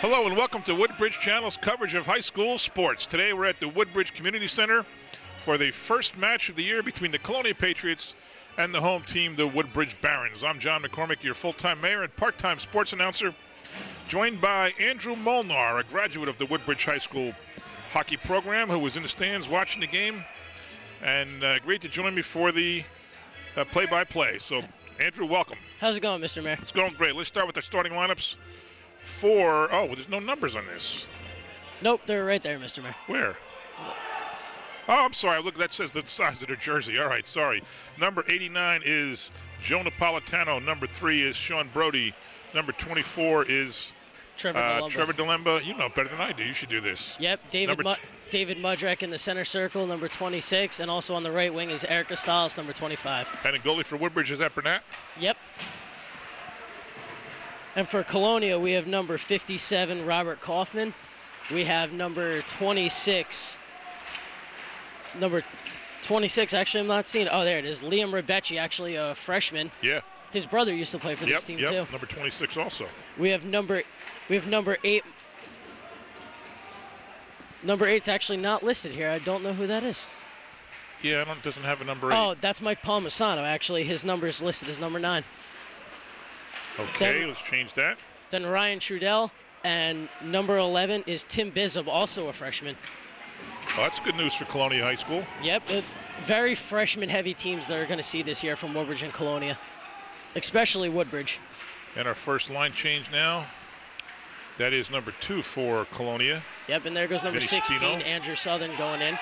Hello and welcome to Woodbridge Channel's coverage of high school sports. Today we're at the Woodbridge Community Center for the first match of the year between the Colonia Patriots and the home team, the Woodbridge Barons. I'm John McCormick, your full-time mayor and part-time sports announcer, joined by Andrew Molnar, a graduate of the Woodbridge High School hockey program who was in the stands watching the game and agreed to join me for the play-by-play. So, Andrew, welcome. How's it going, Mr. Mayor? It's going great. Let's start with the starting lineups. Oh, there's no numbers on this. Nope, they're right there, Mr. Mayor. Where? Oh, I'm sorry. Look, that says the size of their jersey. All right, sorry. Number 89 is Joe Napolitano. Number 3 is Sean Brody. Number 24 is Trevor DeLemba. You know better than I do. You should do this. Yep, David Mudrek in the center circle, number 26, and also on the right wing is Erica Stiles, number 25. And a goalie for Woodbridge, is that Burnett? Yep. And for Colonia, we have number 57, Robert Kaufman. We have number 26. Number 26, actually, I'm not seeing. Oh, there it is. Liam Rebecci, actually a freshman. Yeah. His brother used to play for this team, too. Number 26 also. We have number 8. Number 8's actually not listed here. I don't know who that is. Yeah, it doesn't have a number 8. Oh, that's Mike Palmisano. Actually, his number is listed as number 9. Okay, let's change that. Then Ryan Trudell, and number 11 is Tim Bizzub, also a freshman. Oh, that's good news for Colonia High School. Yep, very freshman-heavy teams that are going to see this year from Woodbridge and Colonia, especially Woodbridge. And our first line change now. That is number 2 for Colonia. Yep, and there goes number 16, Andrew Southern, going in.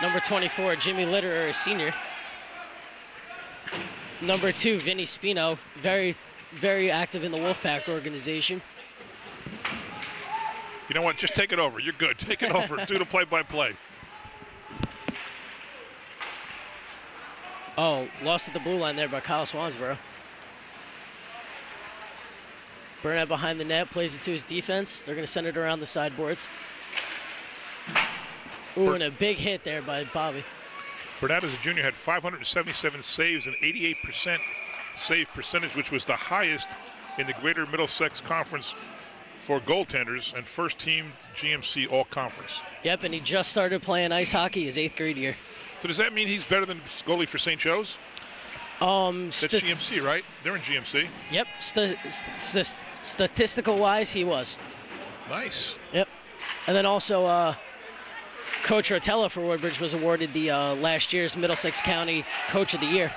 Number 24, Jimmy Litterer, a senior. Number 2, Vinny Spino, very active in the Wolfpack organization. You know what? Just take it over. You're good. Take it over. Do the play-by-play. Oh, lost at the blue line there by Kyle Swansboro. Burnett behind the net, plays it to his defense. They're going to send it around the sideboards. Ooh, and a big hit there by Bobby. Burnett, as a junior, had 577 saves and 88% save percentage, which was the highest in the Greater Middlesex Conference for goaltenders and first team GMC All-Conference. Yep, and he just started playing ice hockey his 8th grade year. So does that mean he's better than goalie for St. Joe's? That's GMC, right? They're in GMC. Yep, statistical-wise, he was. Nice. Yep. And then also, Coach Rotella for Woodbridge was awarded the last year's Middlesex County Coach of the Year.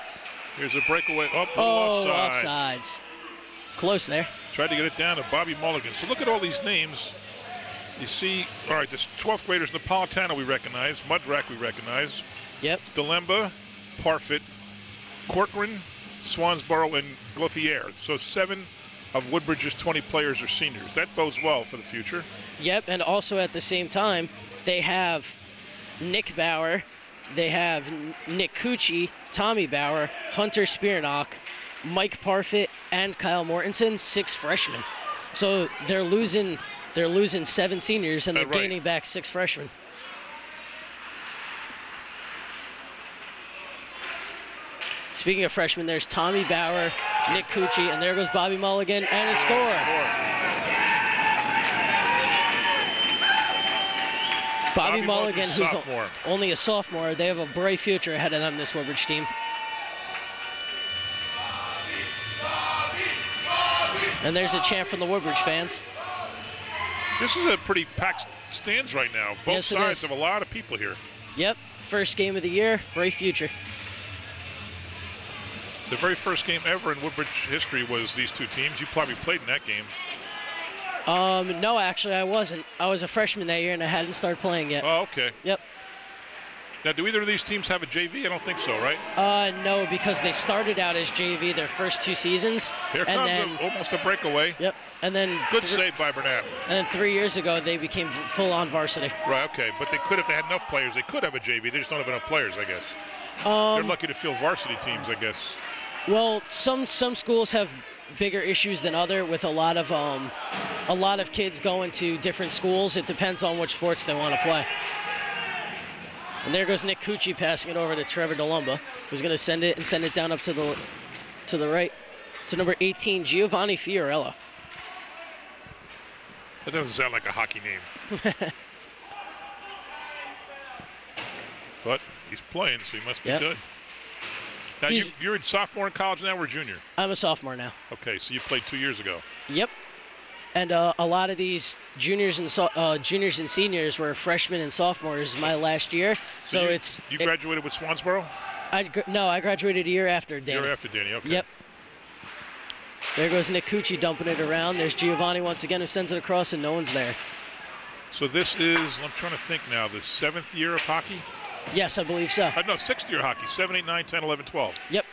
Here's a breakaway. Offsides. Close there. Tried to get it down to Bobby Mulligan. So look at all these names. You see, all right, this 12th graders, Napolitano we recognize, Mudrak we recognize. Yep. DeLemba, Parfit, Corcoran, Swansboro, and Gauthier. So 7 of Woodbridge's 20 players are seniors. That bodes well for the future. Yep, and also at the same time, they have Nick Bauer, they have Nick Cucci, Tommy Bauer, Hunter Spearnock, Mike Parfit, and Kyle Mortensen, 6 freshmen. So they're losing 7 seniors, and they're gaining back 6 freshmen. Speaking of freshmen, there's Tommy Bauer, Nick Cucci, and there goes Bobby Mulligan, and a score. Bobby Mulligan, who's only a sophomore, they have a bright future ahead of them, this Woodbridge team. And there's a chant from the Woodbridge fans. This is a pretty packed stands right now. Both sides have a lot of people here. Yep, first game of the year, bright future. The very first game ever in Woodbridge history was these two teams. You probably played in that game. No, actually, I wasn't. I was a freshman that year, and I hadn't started playing yet. Oh, okay. Yep. Now, do either of these teams have a JV? I don't think so, right? No, because they started out as JV their first 2 seasons. Here comes almost a breakaway. Yep. And then good save by Burnett. And then 3 years ago, they became full-on varsity. Right, okay. But they could, if they had enough players, they could have a JV. They just don't have enough players, I guess. They're lucky to field varsity teams, I guess. Well, some schools have bigger issues than other with a lot of kids going to different schools. It depends on which sports they want to play. And there goes Nick Cucci passing it over to Trevor DeLemba, who's going to send it down up to the right to number 18, Giovanni Fiorello. That doesn't sound like a hockey name. But he's playing, so he must be good. Now, you're a sophomore in college now or junior? I'm a sophomore now. Okay, so you played 2 years ago. Yep. And a lot of these juniors and seniors were freshmen and sophomores my last year. So you graduated with Swansboro? No, I graduated a year after Danny. A year after Danny, okay. Yep. There goes Nick Cucci dumping it around. There's Giovanni once again who sends it across, and no one's there. So this is, I'm trying to think now, the 7th year of hockey? Yes, I believe so. No, 6th year hockey, 7, 8, 9, 10, 11, 12. Yep.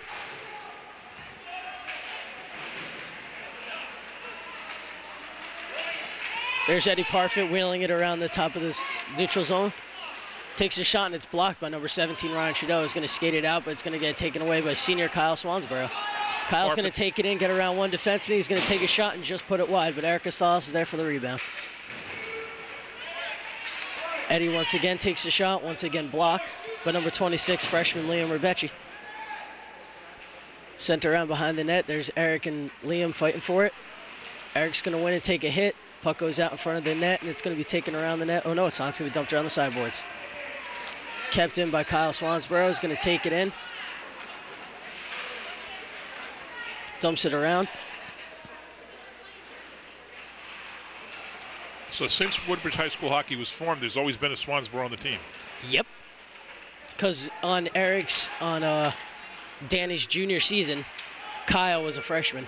There's Eddie Parfit wheeling it around the top of this neutral zone. Takes a shot, and it's blocked by number 17, Ryan Trudeau. Is going to skate it out, but it's going to get taken away by senior Kyle Swansboro. Kyle's going to take it in, get around one defenseman. He's going to take a shot and just put it wide, but Eric Casalas is there for the rebound. Eddie once again takes a shot, once again blocked by number 26, freshman Liam Rebecci. Sent around behind the net. There's Eric and Liam fighting for it. Eric's going to win and take a hit. Puck goes out in front of the net, and it's going to be taken around the net. Oh, no, it's not. It's going to be dumped around the sideboards. Kept in by Kyle Swansboro. He's going to take it in. Dumps it around. So since Woodbridge High School hockey was formed, there's always been a Swansboro on the team. Yep. Because on Danny's junior season, Kyle was a freshman.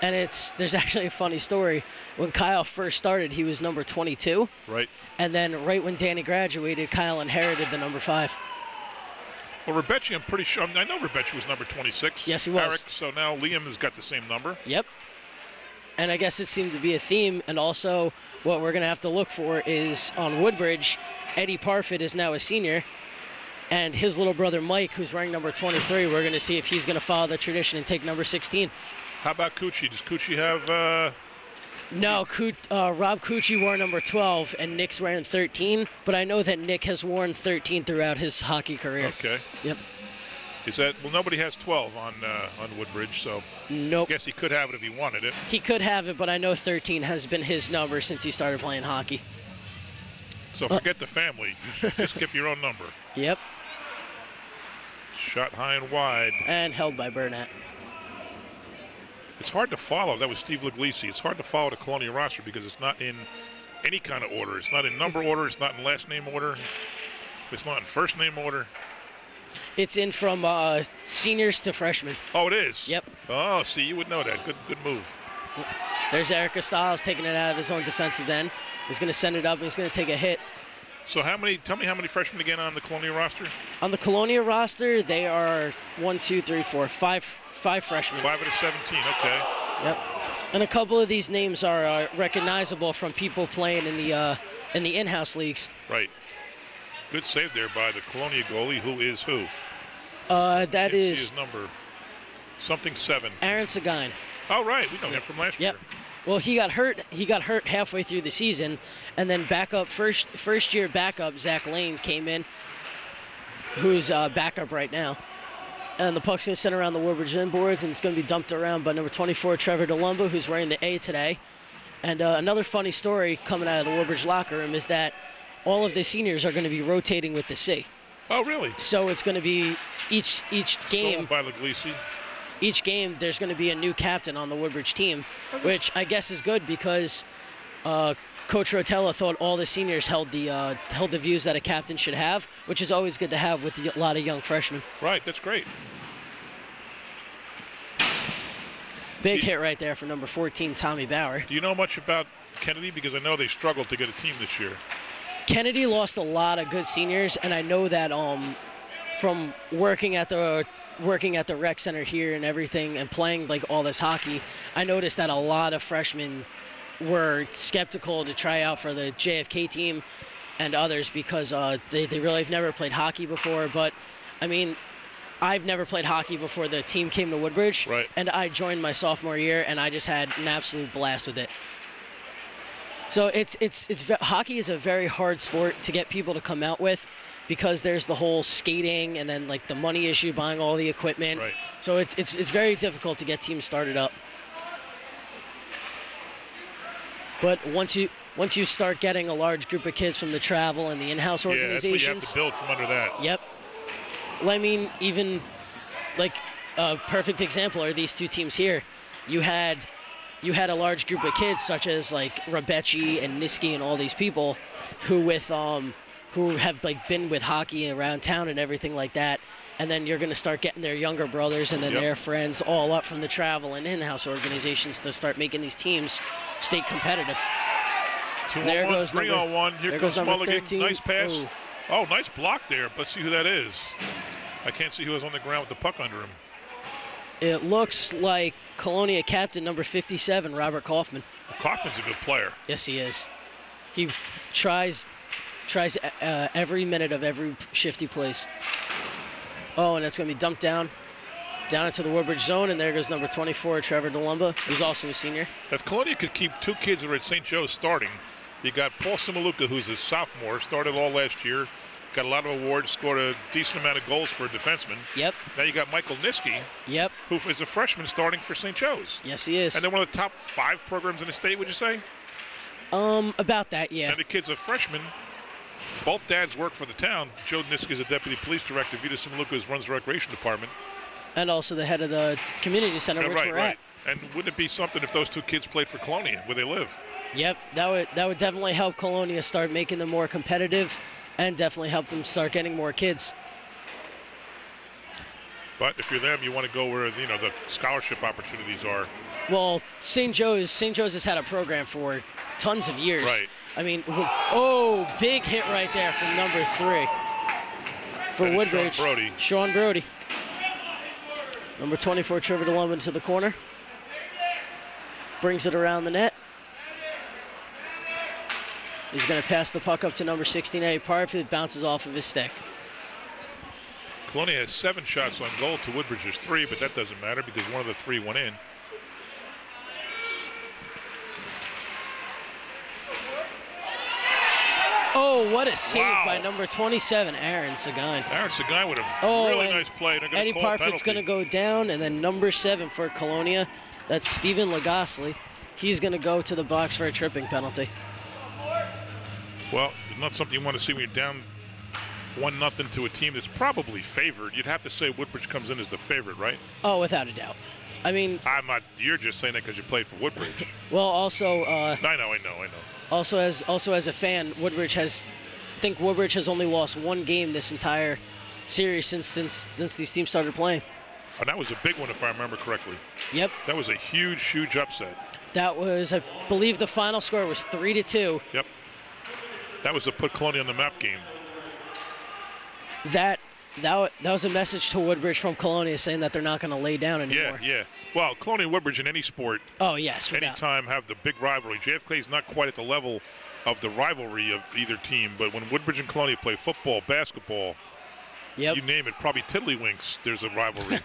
And there's actually a funny story. When Kyle first started, he was number 22. Right. And then right when Danny graduated, Kyle inherited the number 5. Well, Rebecci, I'm pretty sure. I know Rebecci was number 26. Yes, he was. Eric, so now Liam has got the same number. Yep. And I guess it seemed to be a theme. And also, what we're going to have to look for is on Woodbridge, Eddie Parfit is now a senior. And his little brother Mike, who's wearing number 23, we're going to see if he's going to follow the tradition and take number 16. How about Cucci? Does Cucci have... No, Rob Cucci wore number 12, and Nick's wearing 13. But I know that Nick has worn 13 throughout his hockey career. Okay. Yep. Is that... Well, nobody has 12 on Woodbridge, so... Nope. I guess he could have it if he wanted it. He could have it, but I know 13 has been his number since he started playing hockey. So forget the family. Just skip your own number. Yep. Shot high and wide. And held by Burnett. It's hard to follow. That was Steve Luglisi. It's hard to follow the Colonia roster because it's not in any kind of order. It's not in number order. It's not in last name order. It's not in first name order. It's in from seniors to freshmen. Oh, it is? Yep. Oh, see, you would know that. Good move. There's Eric Stiles taking it out of his own defensive end. He's going to send it up, and he's going to take a hit. So tell me how many freshmen again on the Colonia roster? On the Colonia roster, they are 5 freshmen. 5 out of 17, okay. Yep. And a couple of these names are recognizable from people playing in the in-house leagues. Right. Good save there by the Colonia goalie. Who is who? That is his number. Something 7. Aaron Seguin. Oh, right. We know him from last year. Well, he got hurt. He got hurt halfway through the season, and then first year backup Zach Lane came in, who's backup right now. And the puck's going to send around the Woodbridge inboards, and it's going to be dumped around by number 24, Trevor DeLumba, who's wearing the A today. And another funny story coming out of the Woodbridge locker room is that all of the seniors are going to be rotating with the C. Oh, really? So it's going to be each game. By Luglisi. Each game, there's going to be a new captain on the Woodbridge team, which I guess is good because Coach Rotella thought all the seniors held the views that a captain should have, which is always good to have with a lot of young freshmen. Right, that's great. Big hit right there for number 14, Tommy Bauer. Do you know much about Kennedy? Because I know they struggled to get a team this year. Kennedy lost a lot of good seniors, and I know that from working at the rec center here and everything and playing like all this hockey, I noticed that a lot of freshmen were skeptical to try out for the JFK team and others because they really have never played hockey before. But I mean, I've never played hockey before the team came to Woodbridge, right. And I joined my sophomore year, and I just had an absolute blast with it. So hockey is a very hard sport to get people to come out with because there's the whole skating and then like the money issue, buying all the equipment. Right. So it's very difficult to get teams started up. But once you start getting a large group of kids from the travel and the in-house organizations, you have to build from under that. Yep. Well, I mean, even like a perfect example are these two teams here. You had a large group of kids such as like Rebecci and Niski and all these people who have like been with hockey around town and everything like that. And then you're going to start getting their younger brothers and then their friends all up from the travel and in-house organizations to start making these teams state competitive. There goes number 3-on-1. Here comes number Mulligan. 13. Nice pass. Ooh. Oh, nice block there. Let's see who that is. I can't see who was on the ground with the puck under him. It looks like Colonia captain number 57, Robert Kaufman. Kaufman's a good player. Yes, he is. He tries every minute of every shift he plays. Oh, and that's going to be dumped down into the Woodbridge zone, and there goes number 24, Trevor DeLumba, who's also a senior. If Colonia could keep two kids that are at St. Joe's starting, you got Paul Simaluka, who's a sophomore, started all last year, got a lot of awards, scored a decent amount of goals for a defenseman. Yep. Now you got Michael Niski, yep, who is a freshman starting for St. Joe's. Yes, he is. And they're one of the top 5 programs in the state, would you say? About that, yeah. And the kid's a freshman. Both dads work for the town. Joe Niski is a deputy police director. Vita Simaluka runs the recreation department. And also the head of the community center, which we're at. And wouldn't it be something if those two kids played for Colonia, where they live? Yep, that would definitely help Colonia start making them more competitive and definitely help them start getting more kids. But if you're them, you want to go where the scholarship opportunities are. Well, St. Joe's has had a program for tons of years. Right. I mean, big hit right there from number 3 for Woodbridge. Sean Brody. Number 24, Trevor DeLumba to the corner. Brings it around the net. He's going to pass the puck up to number 16, Eddie Parfit. It bounces off of his stick. Colonia has 7 shots on goal to Woodbridge's 3, but that doesn't matter because one of the 3 went in. Oh, what a save by number 27, Aaron Seguin. Aaron Seguin with a really nice play. Eddie Parfit's going to go down, and then number 7 for Colonia, that's Stephen Legosley. He's going to go to the box for a tripping penalty. Well, it's not something you want to see when you're down 1-0 to a team that's probably favored. You'd have to say Woodbridge comes in as the favorite, right? Oh, without a doubt. I mean, I'm not. You're just saying that because you played for Woodbridge. Well, also. I know. Also, as a fan, Woodbridge has only lost 1 game this entire series since these teams started playing. And that was a big one, if I remember correctly. Yep. That was a huge upset. That was, I believe, the final score was 3-2. Yep. That was a put Colonia on the map game. That was a message to Woodbridge from Colonia saying that they're not going to lay down anymore. Yeah. Well, Colonia and Woodbridge in any sport, anytime have the big rivalry. JFK is not quite at the level of the rivalry of either team, but when Woodbridge and Colonia play football, basketball, you name it, probably tiddlywinks, there's a rivalry.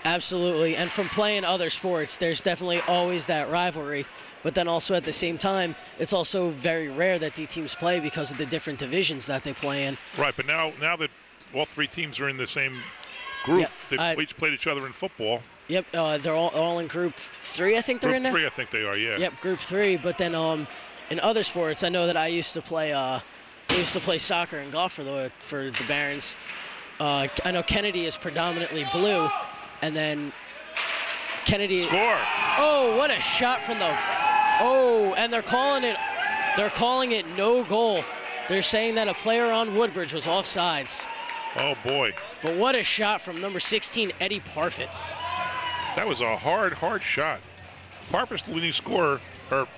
Absolutely, and from playing other sports, there's definitely always that rivalry. But then also at the same time, it's also very rare that the teams play because of the different divisions that they play in. Right, but now that all 3 teams are in the same group, they've each played each other in football. Yep, they're all in Group 3, I think they're in there? Group 3, I think they are, yeah. Yep, Group 3, but then in other sports, I know that I used to play soccer and golf for the Barons. I know Kennedy is predominantly blue, and then Kennedy. Score! Oh, what a shot from the. Oh, and they're calling it no goal. They're saying that a player on Woodbridge was offsides. Oh boy! But what a shot from number 16, Eddie Parfit. That was a hard shot. Parfit's the leading scorer,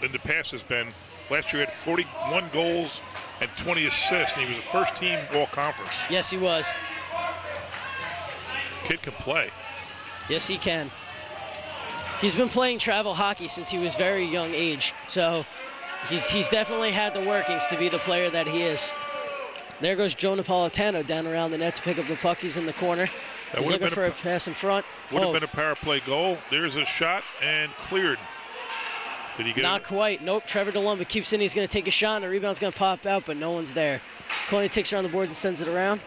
in the past has been. Last year he had 41 goals and 20 assists, and he was a first team all-conference. Yes, he was. Kid can play. Yes, he can. He's been playing travel hockey since he was very young age, so he's definitely had the workings to be the player that he is. There goes Joe Napolitano down around the net to pick up the puck. He's in the corner. He's looking for a pass in front. Would have been a power play goal. There's a shot and cleared. Did he get it? Not quite. Nope. Trevor DeLumba keeps in. He's going to take a shot, and the rebound's going to pop out, but no one's there. Colonia takes her on the board and sends it around.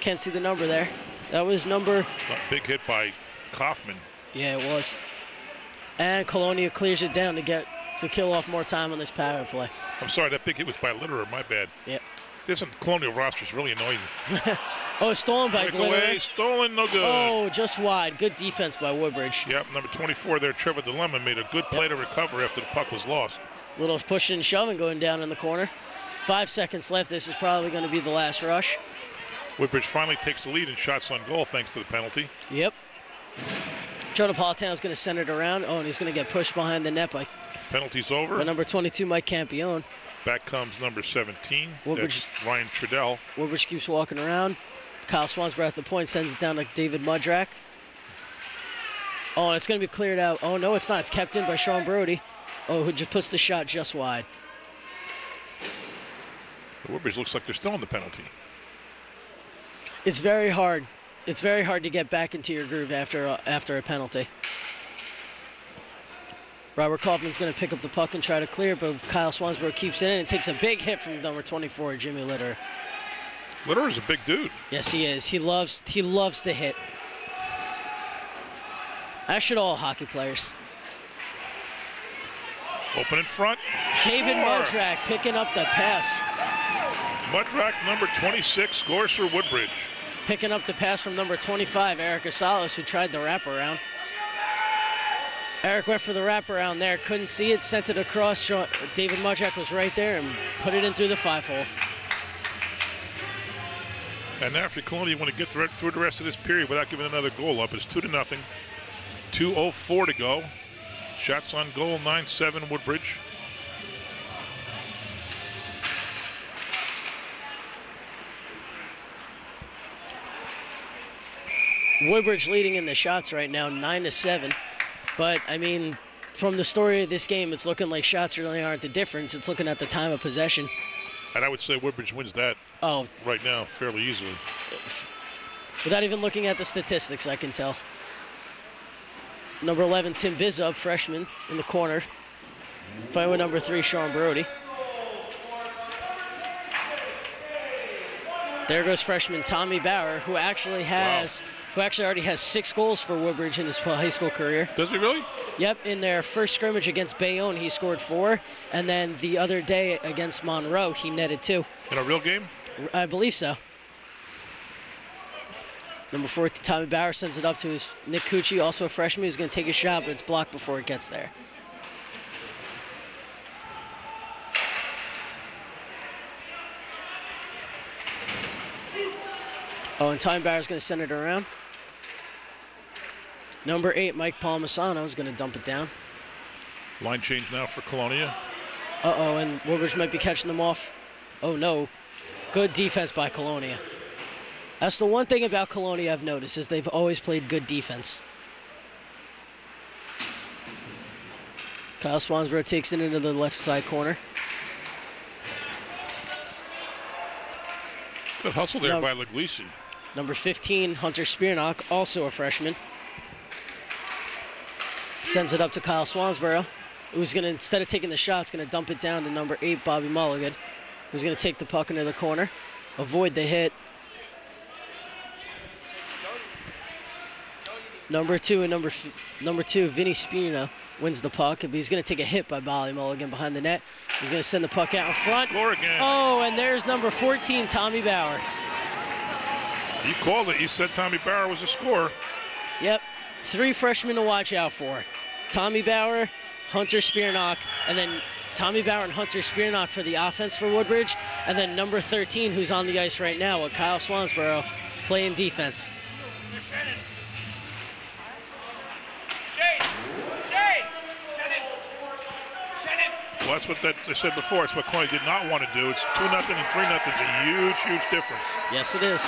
Can't see the number there. That was number. Big hit by Kaufman. Yeah, it was. And Colonia clears it down to kill off more time on this power play. I'm sorry, that big hit was by Litterer. My bad. Yep. This Colonial roster is really annoying. Oh, stolen by Glitter. Stolen, no good. Oh, just wide. Good defense by Woodbridge. Yep, number 24 there, Trevor Dilemma, made a good play to recover after the puck was lost. Little pushing and shoving going down in the corner. 5 seconds left. This is probably going to be the last rush. Woodbridge finally takes the lead in shots on goal thanks to the penalty. Yep. Joe Napolitano's going to send it around. Oh, and he's going to get pushed behind the net by penalty's over. Number 22, Mike Campione. Back comes number 17. Woodbridge, that's Ryan Trudell. Woodbridge keeps walking around. Kyle Swansborough at the point sends it down to David Mudrak. Oh, and it's going to be cleared out. Oh, no, it's not. It's kept in by Sean Brody. Oh, who just puts the shot just wide. The Woodbridge looks like they're still in the penalty. It's very hard. It's very hard to get back into your groove after a penalty. Robert Kaufman's going to pick up the puck and try to clear, but Kyle Swansborough keeps it in and takes a big hit from number 24, Jimmy Litterer. Litterer's a big dude. Yes, he is. He loves the hit. As should all hockey players. Open in front. David Mudrak picking up the pass. Mudrak, number 26, scores for Woodbridge. Picking up the pass from number 25, Eric Asalas, who tried the wraparound. Eric went for the wraparound there, couldn't see it, sent it across. David Mudrak was right there and put it in through the 5-hole. And now for Colonia, want to get through the rest of this period without giving another goal up. It's 2-0. 2:04 to go. Shots on goal, 9-7 Woodbridge. Woodbridge leading in the shots right now, 9-7. But, I mean, from the story of this game, it's looking like shots really aren't the difference. It's looking at the time of possession. And I would say Woodbridge wins that right now fairly easily. Without even looking at the statistics, I can tell. Number 11, Tim Bizub, freshman, in the corner. Fighting with number 3, Sean Brody. There goes freshman Tommy Bauer, who actually already has 6 goals for Woodbridge in his high school career. Does he really? Yep, in their first scrimmage against Bayonne, he scored 4, and then the other day against Monroe, he netted 2. In a real game? I believe so. Number 4, Tommy Bauer sends it up to his Nick Cucci, also a freshman, who's going to take a shot, but it's blocked before it gets there. Oh, and Tommy Bauer's going to send it around. Number 8, Mike Palmisano is going to dump it down. Line change now for Colonia. Uh-oh, and Woodbridge might be catching them off. Oh, no. Good defense by Colonia. That's the one thing about Colonia I've noticed, is they've always played good defense. Kyle Swansborough takes it into the left side corner. Good hustle there by Leglisi. Number 15, Hunter Spearnock, also a freshman. Sends it up to Kyle Swansborough, who's going to, instead of taking the shot, is going to dump it down to number 8, Bobby Mulligan, who's going to take the puck into the corner, avoid the hit. Number 2, Vinny Spina wins the puck, but he's going to take a hit by Bobby Mulligan behind the net. He's going to send the puck out in front. Score again. Oh, and there's number 14, Tommy Bauer. You called it. You said Tommy Bauer was a scorer. Yep. 3 freshmen to watch out for. Tommy Bauer, Hunter Spearnock, and then Tommy Bauer and Hunter Spearnock for the offense for Woodbridge, and then number 13, who's on the ice right now with Kyle Swansborough, playing defense. Well, that's what I said before. It's what Colonia did not want to do. It's 2-0 and 3-0 is a huge, huge difference. Yes, it is.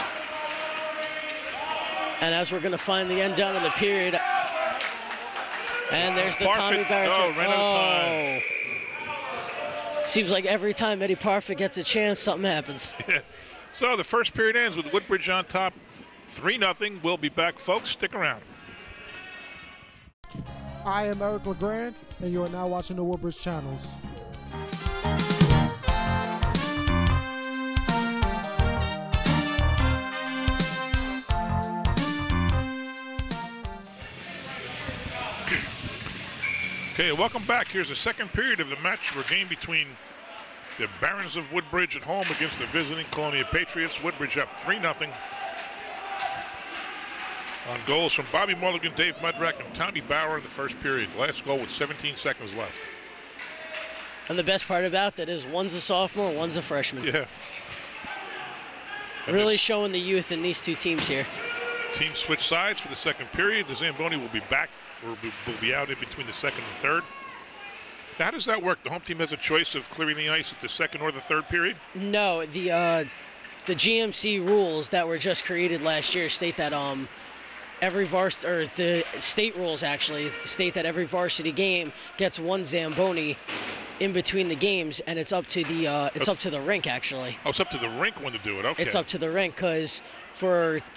And as we're going to find the end down in the period, and there's the Tommy Bauer. Oh, ran out of time. Seems like every time Eddie Parfit gets a chance, something happens. Yeah. So the first period ends with Woodbridge on top, 3-0. We'll be back, folks. Stick around. I am Eric LeGrand, and you are now watching the Woodbridge channels. Okay, welcome back. Here's the second period of the match for a game between the Barons of Woodbridge at home against the visiting Colonia Patriots. Woodbridge up 3-0. On goals from Bobby Mulligan, Dave Mudrak, and Tommy Bauer in the first period. Last goal with 17 seconds left. And the best part about that is one's a sophomore, one's a freshman. Yeah. And really showing the youth in these two teams here. Teams switch sides for the second period. The Zamboni will be back, or will be out in between the second and third. Now, how does that work? The home team has a choice of clearing the ice at the second or the third period? No, the GMC rules that were just created last year state that every varsity, or the state rules actually state that every varsity game gets one Zamboni in between the games, and it's up to the up to the rink actually. Oh, it's up to the rink when to do it. Okay. It's up to the rink because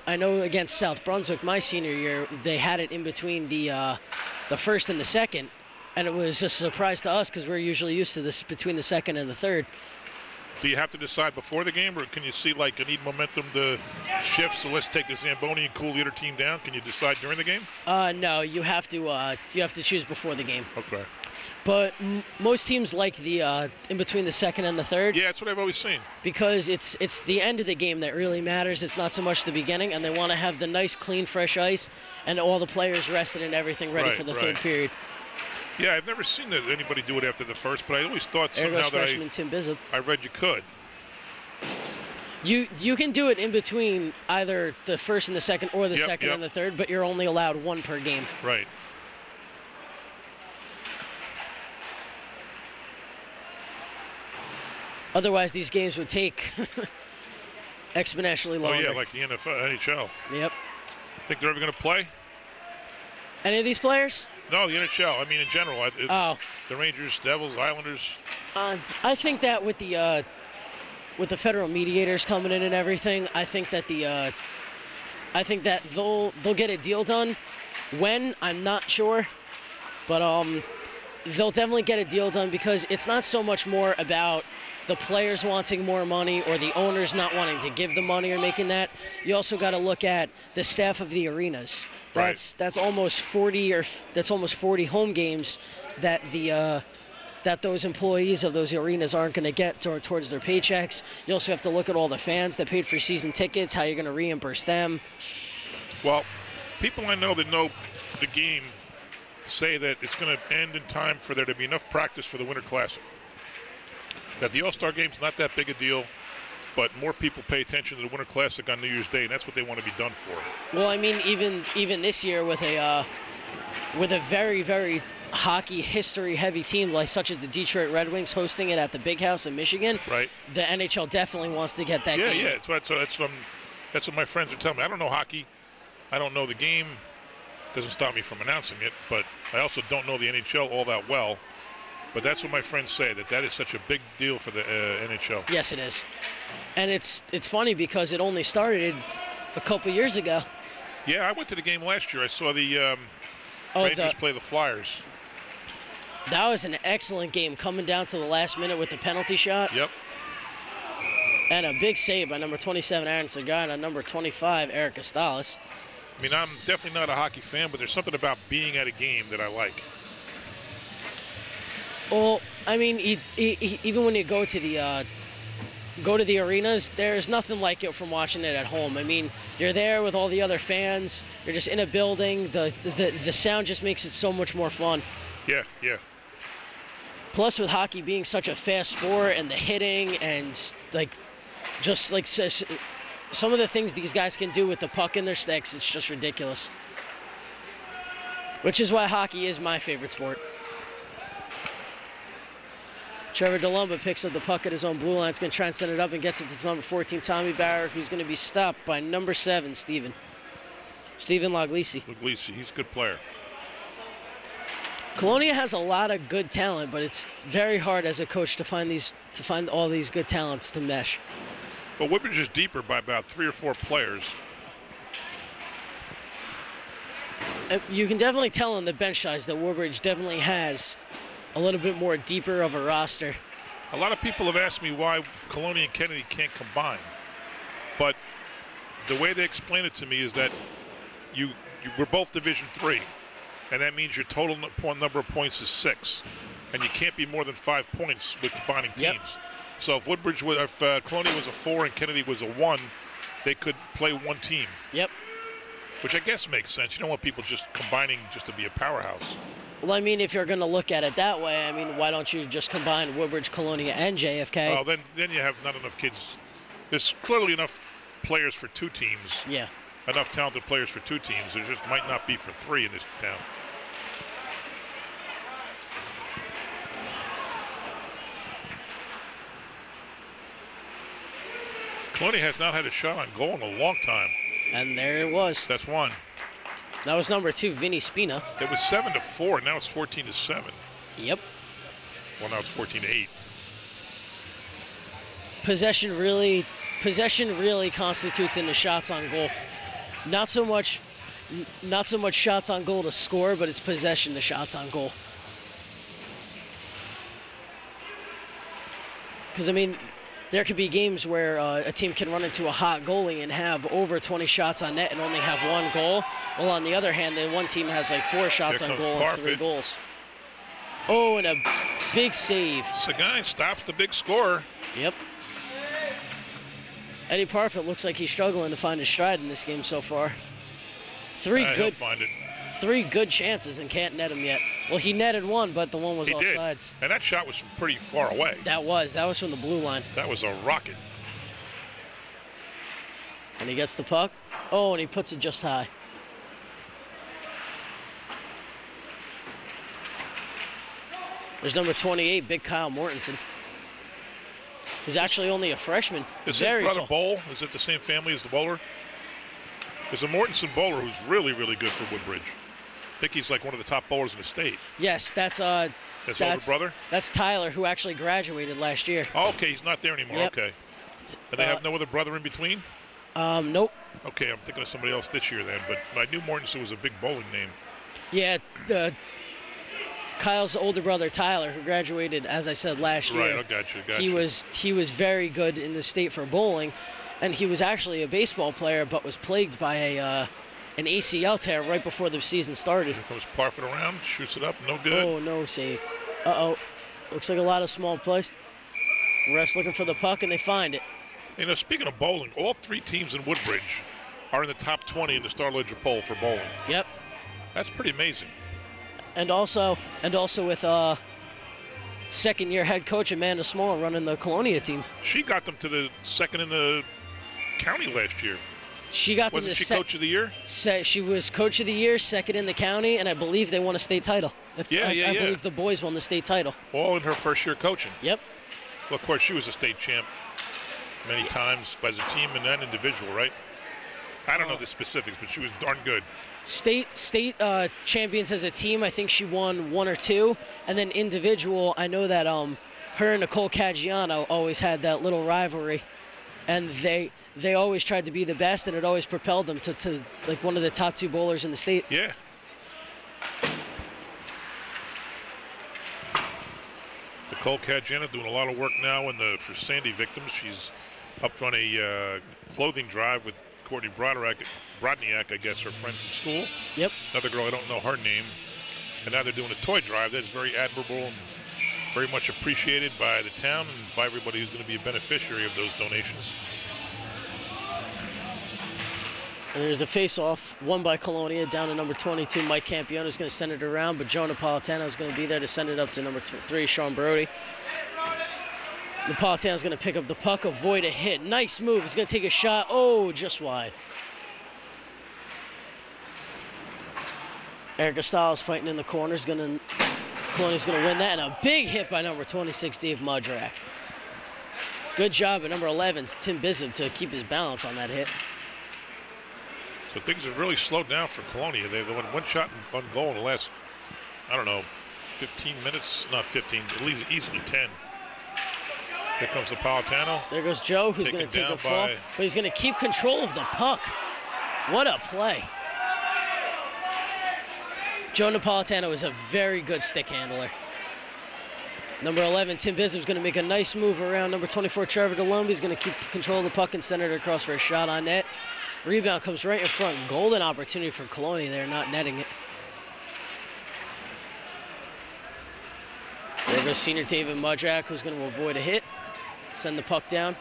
I know against South Brunswick my senior year they had it in between the first and the second, and it was just a surprise to us because we're usually used to this between the second and the third. Do you have to decide before the game, or can you see like I need momentum to shift, so let's take the Zamboni and cool the other team down? Can you decide during the game? No, you have to choose before the game. Okay. But most teams like the in between the second and the third. Yeah, that's what I've always seen. Because it's the end of the game that really matters. It's not so much the beginning, and they want to have the nice, clean, fresh ice, and all the players rested and everything ready for the third period. Yeah, I've never seen anybody do it after the first, but I always thought there somehow goes freshman Tim Bizzard. I read you could. You can do it in between either the first and the second or the second and the third, but you're only allowed one per game. Right. Otherwise, these games would take exponentially longer. Oh, yeah, like the NHL. Yep. Think they're ever going to play? Any of these players? No, the NHL. I mean, in general. The Rangers, Devils, Islanders. I think that with the federal mediators coming in and everything, I think that they'll get a deal done. When, I'm not sure, but they'll definitely get a deal done because it's not so much more about the players wanting more money or the owners not wanting to give the money or making that. You also got to look at the staff of the arenas. That's almost 40 home games that that those employees of those arenas aren't going to get towards their paychecks. You also have to look at all the fans that paid for season tickets, how you're going to reimburse them. Well, people I know that know the game say that it's going to end in time for there to be enough practice for the Winter Classic. That the All-Star Game's not that big a deal, but more people pay attention to the Winter Classic on New Year's Day, and that's what they want to be done for. Well, I mean, even this year with a very, very hockey history-heavy team such as the Detroit Red Wings hosting it at the Big House in Michigan, right? The NHL definitely wants to get that game. Yeah, that's what my friends are telling me. I don't know hockey. I don't know the game. Doesn't stop me from announcing it, but I also don't know the NHL all that well. But that's what my friends say, that is such a big deal for the NHL. Yes, it is. And it's funny because it only started a couple years ago. Yeah, I went to the game last year. I saw the Rangers play the Flyers. That was an excellent game, coming down to the last minute with the penalty shot. Yep. And a big save by number 27, Aaron Segar, and number 25, Eric Costalis. I mean, I'm definitely not a hockey fan, but there's something about being at a game that I like. Well, I mean, even when you go to the arenas, there's nothing like it from watching it at home. I mean, you're there with all the other fans. You're just in a building. The sound just makes it so much more fun. Yeah, yeah. Plus, with hockey being such a fast sport and the hitting and just some of the things these guys can do with the puck in their sticks, it's just ridiculous. Which is why hockey is my favorite sport. Trevor DeLumba picks up the puck at his own blue line. It's going to try and send it up and gets it to number 14, Tommy Bauer, who's going to be stopped by number 7, Stephen Laglisi. Laglisi, he's a good player. Colonia has a lot of good talent, but it's very hard as a coach to find all these good talents to mesh. Well, Woodbridge is deeper by about 3 or 4 players. You can definitely tell on the bench size that Woodbridge definitely has a little bit more deeper of a roster. A lot of people have asked me why Colonia and Kennedy can't combine, but the way they explain it to me is that we're both Division III, and that means your total number of points is 6. And you can't be more than 5 points with combining teams. Yep. So if Colonia was a 4 and Kennedy was a 1, they could play one team. Yep. Which I guess makes sense. You don't want people just combining just to be a powerhouse. Well, I mean, if you're going to look at it that way, I mean, why don't you just combine Woodbridge, Colonia, and JFK? Well, then you have not enough kids. There's clearly enough players for 2 teams. Yeah. Enough talented players for 2 teams. There just might not be for 3 in this town. Colonia has not had a shot on goal in a long time. And there it was. That's 1. That was number 2, Vinny Spina. It was 7-4. Now it's 14-7. Yep. Well, now it's 14-8. Possession really constitutes in the shots on goal. Not so much shots on goal to score, but it's possession to shots on goal. Because, I mean, there could be games where a team can run into a hot goalie and have over 20 shots on net and only have 1 goal. Well, on the other hand, then one team has like 4 shots on goal and 3 goals. Oh, and a big save. Seguin stops the big scorer. Yep. Eddie Parfit looks like he's struggling to find his stride in this game so far. He'll find it. 3 good chances and can't net him yet. Well, he netted 1, but the one was offsides. And that shot was from pretty far away. That was from the blue line. That was a rocket. And he gets the puck. Oh, and he puts it just high. There's number 28, Big Kyle Mortensen. He's actually only a freshman. Is his brother Bowl? Is it the same family as the bowler? There's a Mortensen bowler who's really, really good for Woodbridge. I think he's like one of the top bowlers in the state. Yes, that's older brother? That's Tyler, who actually graduated last year. Oh, okay, he's not there anymore. Yep. Okay. And they have no other brother in between? Nope. Okay, I'm thinking of somebody else this year then, but I knew Mortensen was a big bowling name. Yeah, Kyle's older brother Tyler, who graduated, as I said, last year. Right, I got you. He was very good in the state for bowling, and he was actually a baseball player, but was plagued by an ACL tear right before the season started. Here comes Parfit around, shoots it up, no good. Oh, no save. Uh-oh. Looks like a lot of small plays. Refs looking for the puck, and they find it. You know, speaking of bowling, all 3 teams in Woodbridge are in the top 20 in the Star Ledger poll for bowling. Yep. That's pretty amazing. And also with second-year head coach Amanda Small running the Colonia team. She got them to the 2nd in the county last year. She got them to Wasn't she coach of the year? She was coach of the year, 2nd in the county, and I believe they won a state title. I believe the boys won the state title. All in her first year coaching. Yep. Well, of course, she was a state champ many times as a team and an individual, right? I don't know the specifics, but she was darn good. State champions as a team, I think she won 1 or 2, and then individual, I know that her and Nicole Caggiano always had that little rivalry, and they always tried to be the best, and it always propelled them to like one of the top 2 bowlers in the state. Yeah. Nicole Caggiano doing a lot of work now for Sandy victims. She's up on a clothing drive with Courtney Brodniak, I guess, her friend from school. Yep. Another girl, I don't know her name. And now they're doing a toy drive. That's very admirable and very much appreciated by the town and by everybody who's going to be a beneficiary of those donations. And there's a face-off, won by Colonia, down to number 22. Mike Campione is going to send it around, but Joe Napolitano is going to be there to send it up to number 3, Sean Brody. Napolitano is going to pick up the puck, avoid a hit. Nice move. He's going to take a shot. Oh, just wide. Eric Styles fighting in the corner. Colonia's going to win that. And a big hit by number 26, Dave Mudrak. Good job at number 11, Tim Bishop, to keep his balance on that hit. So things have really slowed down for Colonia. They've won 1 shot on goal in the last, I don't know, 15 minutes. Not 15, at least easily 10. Here comes Napolitano. There goes Joe, who's going to take a fall. But he's going to keep control of the puck. What a play. Joe Napolitano is a very good stick handler. Number 11, Tim Bishop's going to make a nice move around. Number 24, Trevor DeLombe, is going to keep control of the puck and send it across for a shot on net. Rebound comes right in front. Golden opportunity for Colonia. They're not netting it. goes senior David Mudrak, who's going to avoid a hit, send the puck down.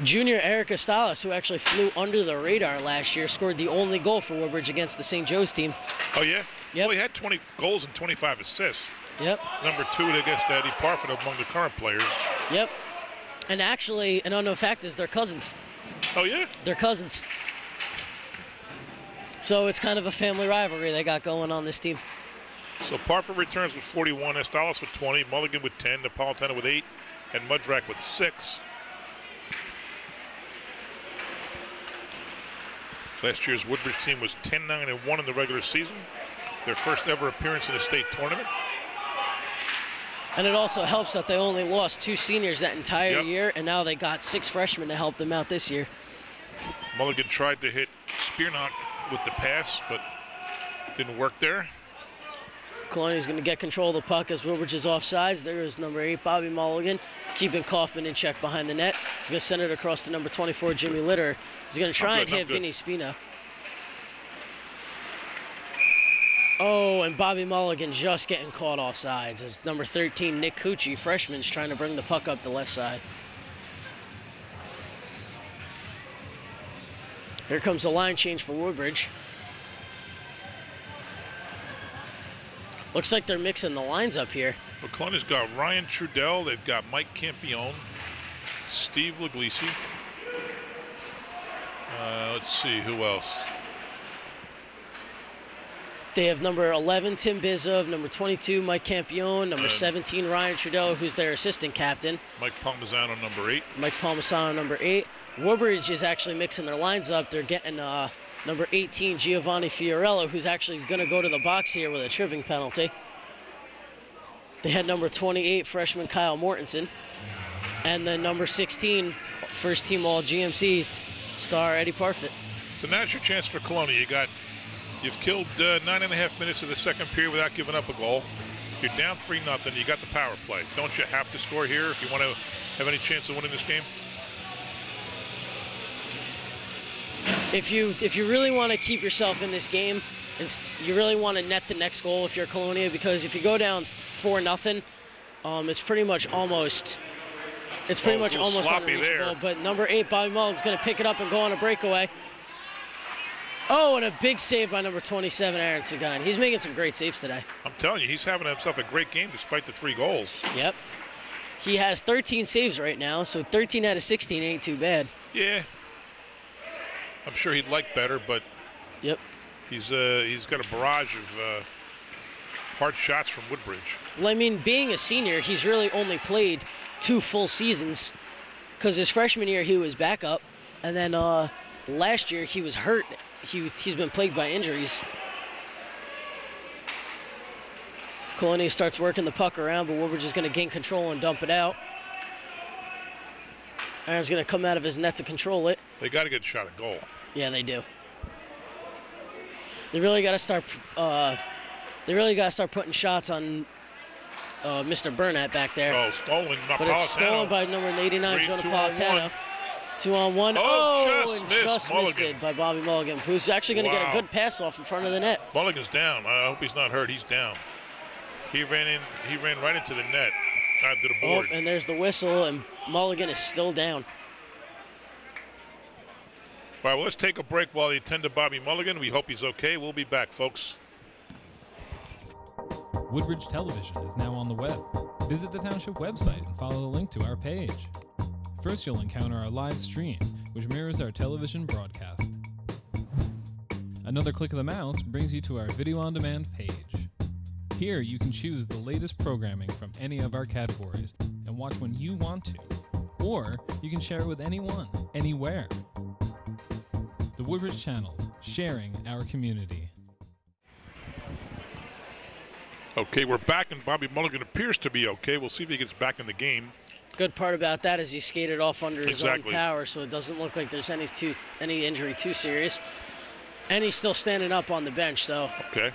Junior Eric Estalis, who actually flew under the radar last year, scored the only goal for Woodbridge against the St. Joe's team. Oh, yeah? Yep. Well, he had 20 goals and 25 assists. Yep. Number 2 against Eddie Parfit among the current players. Yep. And actually, an unknown fact is they're cousins. Oh, yeah? They're cousins. So it's kind of a family rivalry they got going on this team. So Parfit returns with 41, Estalis with 20, Mulligan with 10, Napolitano with 8, and Mudrak with 6. Last year's Woodbridge team was 10-9-1 in the regular season, their first ever appearance in a state tournament. And it also helps that they only lost 2 seniors that entire year, and now they got 6 freshmen to help them out this year. Mulligan tried to hit Spearnock with the pass, but didn't work there. Colonia's going to get control of the puck as Woodbridge is offsides. There is number 8, Bobby Mulligan, keeping Kaufman in check behind the net. He's going to send it across to number 24, Jimmy Litter. He's going to try and hit Vinny Spina. Oh, and Bobby Mulligan just getting caught offsides as number 13, Nick Cucci, freshman's trying to bring the puck up the left side. Here comes the line change for Woodbridge. Looks like they're mixing the lines up here. Well, Colonia's got Ryan Trudell. They've got Mike Campione, Steve Laglisi. Let's see, who else? They have number 11, Tim Bizov, number 22, Mike Campione, number 17, Ryan Trudell, who's their assistant captain. Mike Palmisano, number 8. Mike Palmisano, number 8. Woodbridge is actually mixing their lines up. They're getting number 18, Giovanni Fiorello, who's actually going to go to the box here with a tripping penalty. They had number 28, freshman Kyle Mortensen. And then number 16, first-team All-GMC star Eddie Parfit. So now's your chance for Colonia. You've killed 9.5 minutes of the second period without giving up a goal. You're down 3-0. You got the power play. Don't you have to score here if you want to have any chance of winning this game? If you really want to keep yourself in this game, and you really want to net the next goal if you're Colonia, because if you go down 4-0, it's pretty much almost unreachable. But number 8, Bobby Mulligan's going to pick it up and go on a breakaway. Oh, and a big save by number 27, Aaron Sagan. He's making some great saves today. I'm telling you, he's having himself a great game despite the 3 goals. Yep. He has 13 saves right now, so 13 out of 16 ain't too bad. Yeah. I'm sure he'd like better, but yep, he's got a barrage of hard shots from Woodbridge. Well, I mean, being a senior, he's really only played 2 full seasons, because his freshman year he was backup, and then last year he was hurt. He's been plagued by injuries. Colonia starts working the puck around, but Woodbridge is going to gain control and dump it out. Aaron's going to come out of his net to control it. They got to get a shot at goal. Yeah, they do. They really got to start. Putting shots on Mr. Burnett back there. Oh, stolen. But it's stolen by number 89, Joe Napolitano. 2-on-1. Oh, just missed it by Bobby Mulligan, who's actually going to get a good pass off in front of the net. Mulligan's down. I hope he's not hurt. He's down. He ran right into the net, to the board. Oh, and there's the whistle, and Mulligan is still down. All right, well, let's take a break while you attend to Bobby Mulligan. We hope he's okay. We'll be back, folks. Woodbridge Television is now on the web. Visit the Township website and follow the link to our page. First, you'll encounter our live stream, which mirrors our television broadcast. Another click of the mouse brings you to our video on demand page. Here, you can choose the latest programming from any of our categories and watch when you want to, or you can share it with anyone, anywhere. The Woodbridge Channels, sharing our community. Okay, we're back, and Bobby Mulligan appears to be okay. We'll see if he gets back in the game. Good part about that is he skated off under his own power, so it doesn't look like there's any injury too serious. And he's still standing up on the bench, so okay.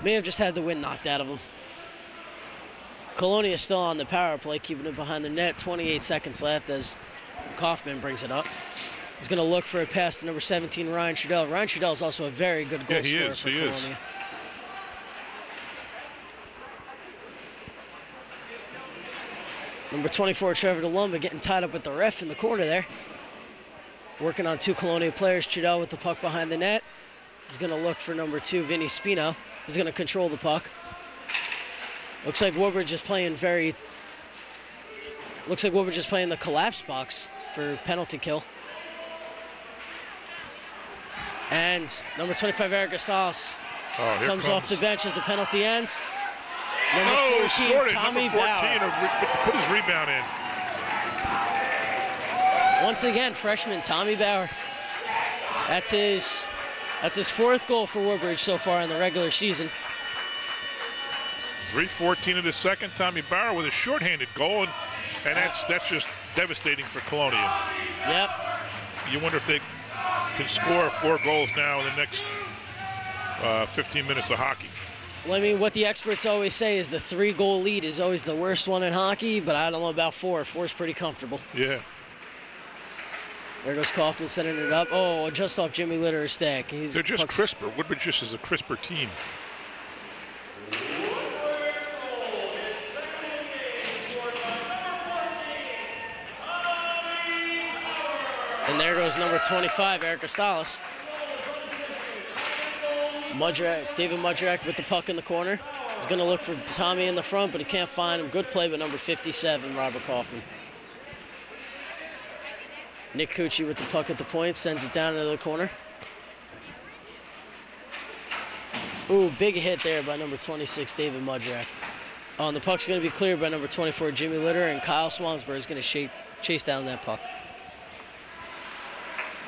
May have just had the wind knocked out of him. Colonia is still on the power play, keeping it behind the net. 28 seconds left as Kaufman brings it up. He's going to look for a pass to number 17, Ryan Trudell. Ryan Trudell is also a very good goal scorer for Colonia. Number 24, Trevor DeLumba, getting tied up with the ref in the corner there. Working on 2 Colonia players. Trudell with the puck behind the net. He's going to look for number 2, Vinny Spino. He's going to control the puck. Looks like Woodbridge is playing the collapse box for penalty kill. And number 25, Eric Gonzalez, comes off the bench as the penalty ends. Number 14, Tommy Bauer. Put his rebound in. Once again, freshman Tommy Bauer. That's his 4th goal for Woodbridge so far in the regular season. 3:14 of the second. Tommy Bauer with a shorthanded goal, and that's just devastating for Colonia. Yep. You wonder if they can score 4 goals now in the next 15 minutes of hockey. Well, I mean, what the experts always say is the 3-goal lead is always the worst one in hockey, but I don't know about 4. 4 is pretty comfortable. Yeah. There goes Kaufman sending it up. Oh, just off Jimmy Litter's stack. They're just crisper. Woodbridge just is a crisper team. And there goes number 25, Eric Gonzalez. David Mudrak with the puck in the corner. He's going to look for Tommy in the front, but he can't find him. Good play by number 57, Robert Kaufman. Nick Cucci with the puck at the point, sends it down into the corner. Ooh, big hit there by number 26, David Mudrak. The puck's going to be cleared by number 24, Jimmy Litter, and Kyle Swansburg is going to chase down that puck.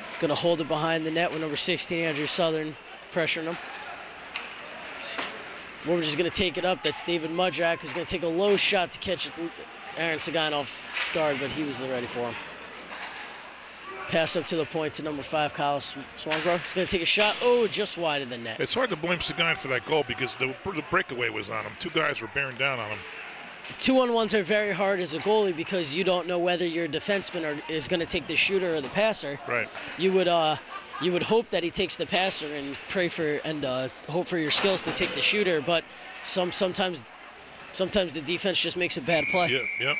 He's going to hold it behind the net with number 16, Andrew Southern, pressuring him. Woodbridge is going to take it up. That's David Mudrak, who's going to take a low shot to catch Aaron Sagan off guard, but he was ready for him. Pass up to the point to number 5, Kyle Swansborough. He's going to take a shot. Oh, just wide of the net. It's hard to blame Sagan for that goal because the breakaway was on him. 2 guys were bearing down on him. 2-on-1s are very hard as a goalie because you don't know whether your defenseman is going to take the shooter or the passer. Right. You would hope that he takes the passer and pray for and hope for your skills to take the shooter, but sometimes the defense just makes a bad play. Yeah.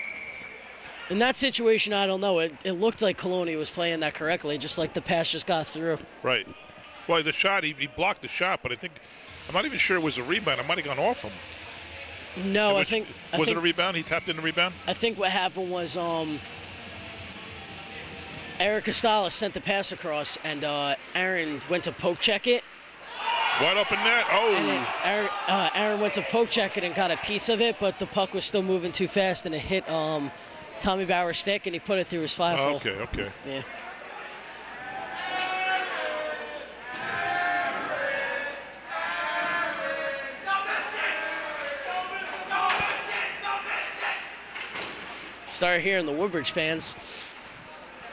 In that situation, I don't know. It looked like Colonia was playing that correctly, just like the pass just got through. Right. Well, the shot, he blocked the shot, but I'm not even sure it was a rebound. It might have gone off him. No, Was it a rebound? He tapped in the rebound? I think what happened was Eric Gonzalez sent the pass across, and Aaron went to poke check it. Wide open net. Oh. And then Aaron went to poke check it and got a piece of it, but the puck was still moving too fast, and it hit Tommy Bauer's stick, and he put it through his 5-hole. Okay. Yeah. Start hearing the Woodbridge fans.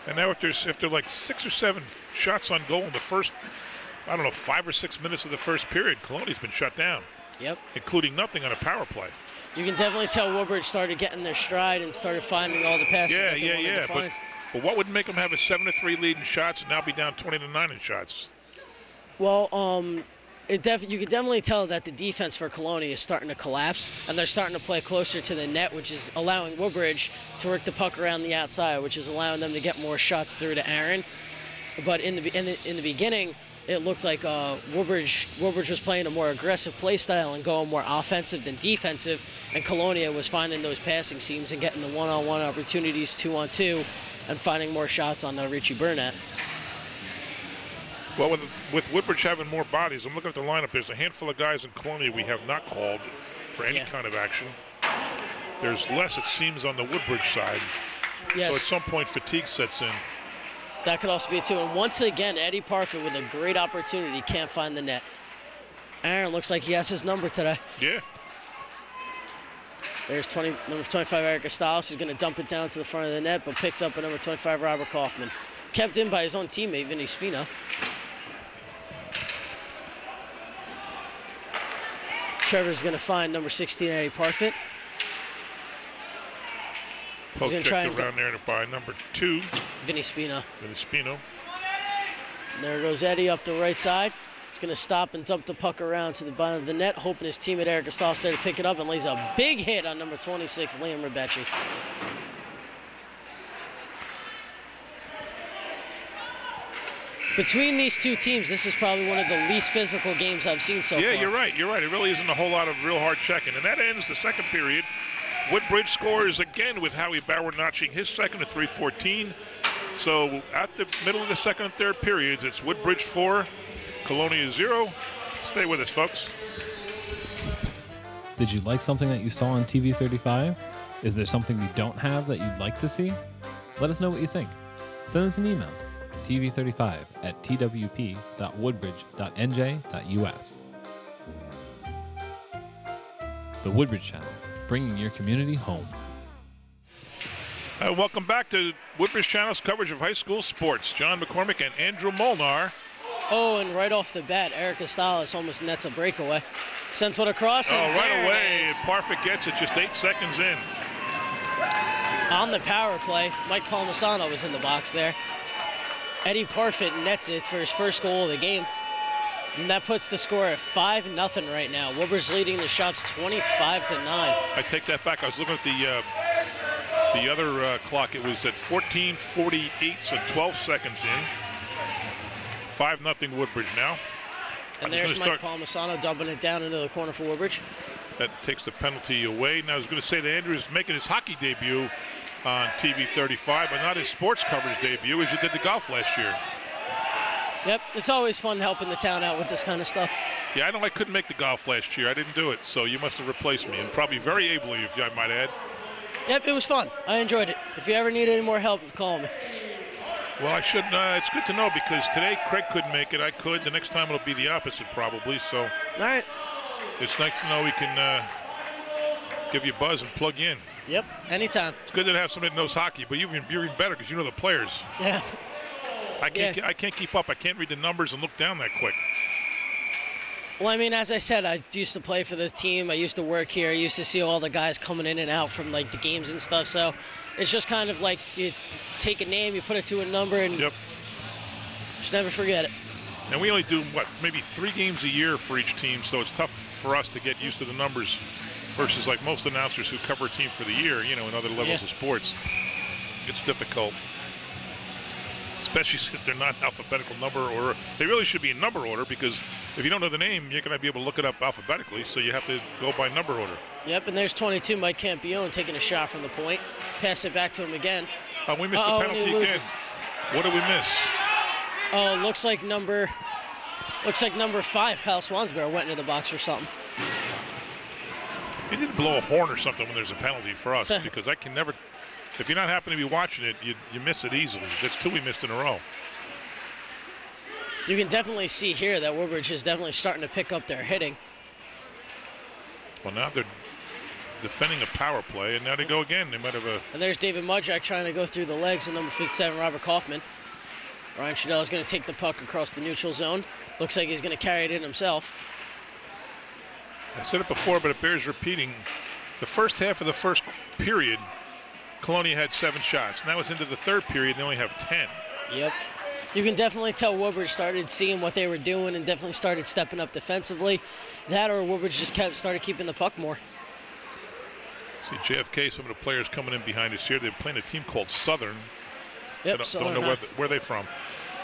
And now if they're like 6 or 7 shots on goal in the first, 5 or 6 minutes of the first period, Colonia's been shut down. Yep. Including nothing on a power play. You can definitely tell Woodbridge started getting their stride and started finding all the passes that they wanted to find. But what would make them have a 7-3 lead in shots and now be down 20-9 in shots? Well, you can definitely tell that the defense for Colonia is starting to collapse, and they're starting to play closer to the net, which is allowing Woodbridge to work the puck around the outside, which is allowing them to get more shots through to Aaron. But in the beginning, it looked like Woodbridge was playing a more aggressive play style and going more offensive than defensive, and Colonia was finding those passing seams and getting the one-on-one opportunities, 2-on-2, and finding more shots on Richie Burnett. Well, with Woodbridge having more bodies, I'm looking at the lineup. There's a handful of guys in Colonia we have not called for any kind of action. There's less, it seems, on the Woodbridge side. Yes. So at some point, fatigue sets in. That could also be it, too. And once again, Eddie Parfit with a great opportunity can't find the net. Aaron looks like he has his number today. Yeah. There's number 25, Eric Gonzalez, who's going to dump it down to the front of the net, but picked up by number 25, Robert Kaufman. Kept in by his own teammate, Vinny Spino. Trevor's going to find number 16, Eddie Parfit. Poke checked around there by number 2. Vinny Spino. And There goes Eddie up the right side. He's going to stop and dump the puck around to the bottom of the net, hoping his teammate Eric Gastos there to pick it up, and lays a big hit on number 26, Liam Rebecci. Between these two teams, this is probably one of the least physical games I've seen so far. Yeah, you're right. You're right. It really isn't a whole lot of real hard checking. And that ends the second period. Woodbridge scores again with Howie Bauer notching his second at 3:14. So at the middle of the second and third periods, it's Woodbridge 4, Colonia 0. Stay with us, folks. Did you like something that you saw on TV 35? Is there something we don't have that you'd like to see? Let us know what you think. Send us an email, tv35@twp.woodbridge.nj.us. The Woodbridge Channels, bringing your community home. Welcome back to Woodbridge Channel's coverage of high school sports. John McCormick and Andrew Molnar. Oh, and right off the bat, Eric Gastos almost nets a breakaway. Sends one across. Oh, and right away. Parfit gets it just 8 seconds in. On the power play, Mike Palmisano was in the box there. Eddie Parfit nets it for his first goal of the game. And that puts the score at 5-0 right now. Woodbridge leading the shots 25-9. I take that back. I was looking at the other clock. It was at 14:48, so 12 seconds in. 5-0 Woodbridge now. And there's Mike Palmisano dumping it down into the corner for Woodbridge. That takes the penalty away. Now I was going to say that Andrew is making his hockey debut on TV 35, but not his sports coverage debut as he did the golf last year. Yep, it's always fun helping the town out with this kind of stuff. Yeah, I know I couldn't make the golf last year. I didn't do it, so you must have replaced me, and probably very ably, if I might add. Yep, it was fun. I enjoyed it. If you ever need any more help, call me. Well, I should. It's good to know because today Craig couldn't make it. I could. The next time it'll be the opposite probably. So. All right. It's nice to know we can give you a buzz and plug you in. Yep, anytime. It's good to have somebody that knows hockey, but you're even better because you know the players. Yeah. I can't keep up. I can't read the numbers and look down that quick. Well, I mean, as I said, I used to play for this team. I used to work here. I used to see all the guys coming in and out from like the games and stuff. So it's just kind of like you take a name, you put it to a number, and just never forget it. And we only do, what, maybe 3 games a year for each team, so it's tough for us to get used to the numbers versus like most announcers who cover a team for the year, you know, in other levels of sports. It's difficult, especially since they're not in alphabetical number order. They really should be in number order because if you don't know the name, you're going to be able to look it up alphabetically, so you have to go by number order. Yep, and there's 22, Mike Campione taking a shot from the point. Pass it back to him again. We missed the penalty again. What did we miss? Oh, looks like number 5, Kyle Swansborough, went into the box for something. He didn't blow a horn or something when there's a penalty for us because I can never, if you're not happen to be watching it, you miss it easily. That's 2 we missed in a row. You can definitely see here that Woodbridge is definitely starting to pick up their hitting. Well, now they're defending a power play, and now they go again. They might have a. And there's David Mudjak trying to go through the legs of number 57, Robert Kaufman. Ryan Shadell is going to take the puck across the neutral zone. Looks like he's going to carry it in himself. I said it before, but it bears repeating. The first half of the first period, Colonia had 7 shots. Now it's into the third period, and they only have 10. Yep. You can definitely tell Woodbridge started seeing what they were doing and definitely started stepping up defensively. That or Woodbridge just started keeping the puck more. See JFK, some of the players coming in behind us here. They're playing a team called Southern. Yep, don't know where they're from.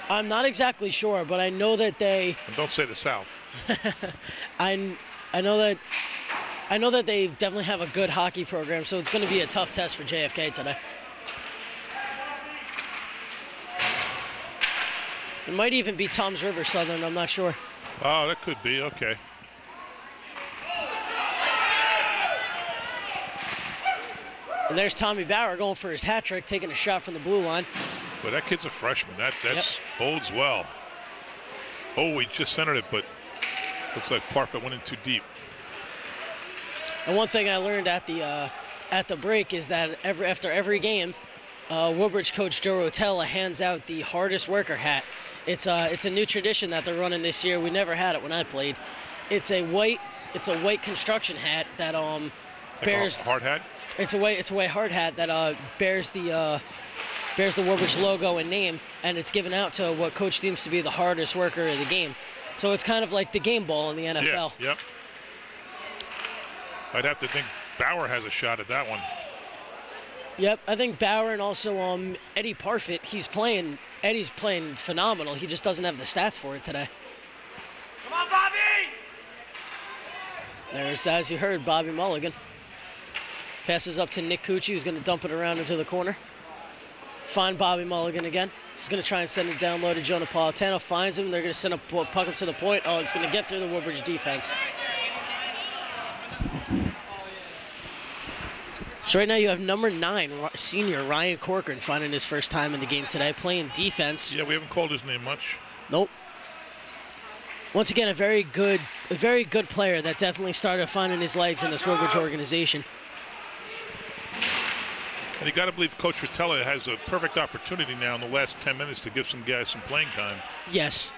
I'm not exactly sure, but I know that they. And don't say the South. I know that they definitely have a good hockey program, so it's going to be a tough test for JFK today. It might even be Toms River Southern, I'm not sure. Oh, that could be, okay. And there's Tommy Bauer going for his hat trick, taking a shot from the blue line. But that kid's a freshman. That bodes well. Oh, he just centered it, but looks like Parfit went in too deep. And one thing I learned at the break is that after every game, Woodbridge coach Joe Rotella hands out the hardest worker hat. It's a new tradition that they're running this year. We never had it when I played. It's a white construction hat that bears a hard hat. It's a white hard hat that bears the Woodbridge logo and name, and it's given out to what coach deems to be the hardest worker of the game. So it's kind of like the game ball in the NFL. Yeah, yep. I'd have to think Bauer has a shot at that one. Yep, I think Bauer and also Eddie Parfit, Eddie's playing phenomenal. He just doesn't have the stats for it today. Come on, Bobby! There's, as you heard, Bobby Mulligan. Passes up to Nick Cucci, who's going to dump it around into the corner. Find Bobby Mulligan again. He's going to try and send it down low to Joe Napolitano. Finds him. They're going to send a puck up to the point. Oh, it's going to get through the Woodbridge defense. So right now you have number 9, senior Ryan Corcoran, finding his first time in the game today, playing defense. Yeah, we haven't called his name much. Nope. Once again, a very good player that definitely started finding his legs in this Woodbridge organization. And you got to believe Coach Rotella has a perfect opportunity now in the last 10 minutes to give some guys some playing time. Yes.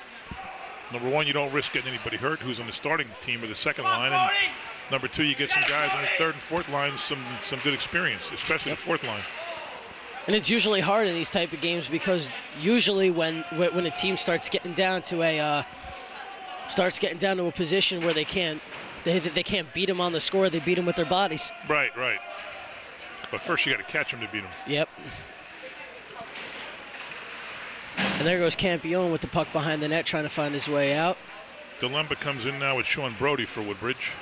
Number 1, you don't risk getting anybody hurt who's on the starting team or the second line. And number 2, you get some guys on the third and fourth lines some good experience, especially the fourth line. And it's usually hard in these type of games because usually when a team starts getting down to a position where they can't beat them on the score, they beat them with their bodies. Right. But first you got to catch them to beat them. Yep. And there goes Campione with the puck behind the net, trying to find his way out. DeLemba comes in now with Sean Brody for Woodbridge.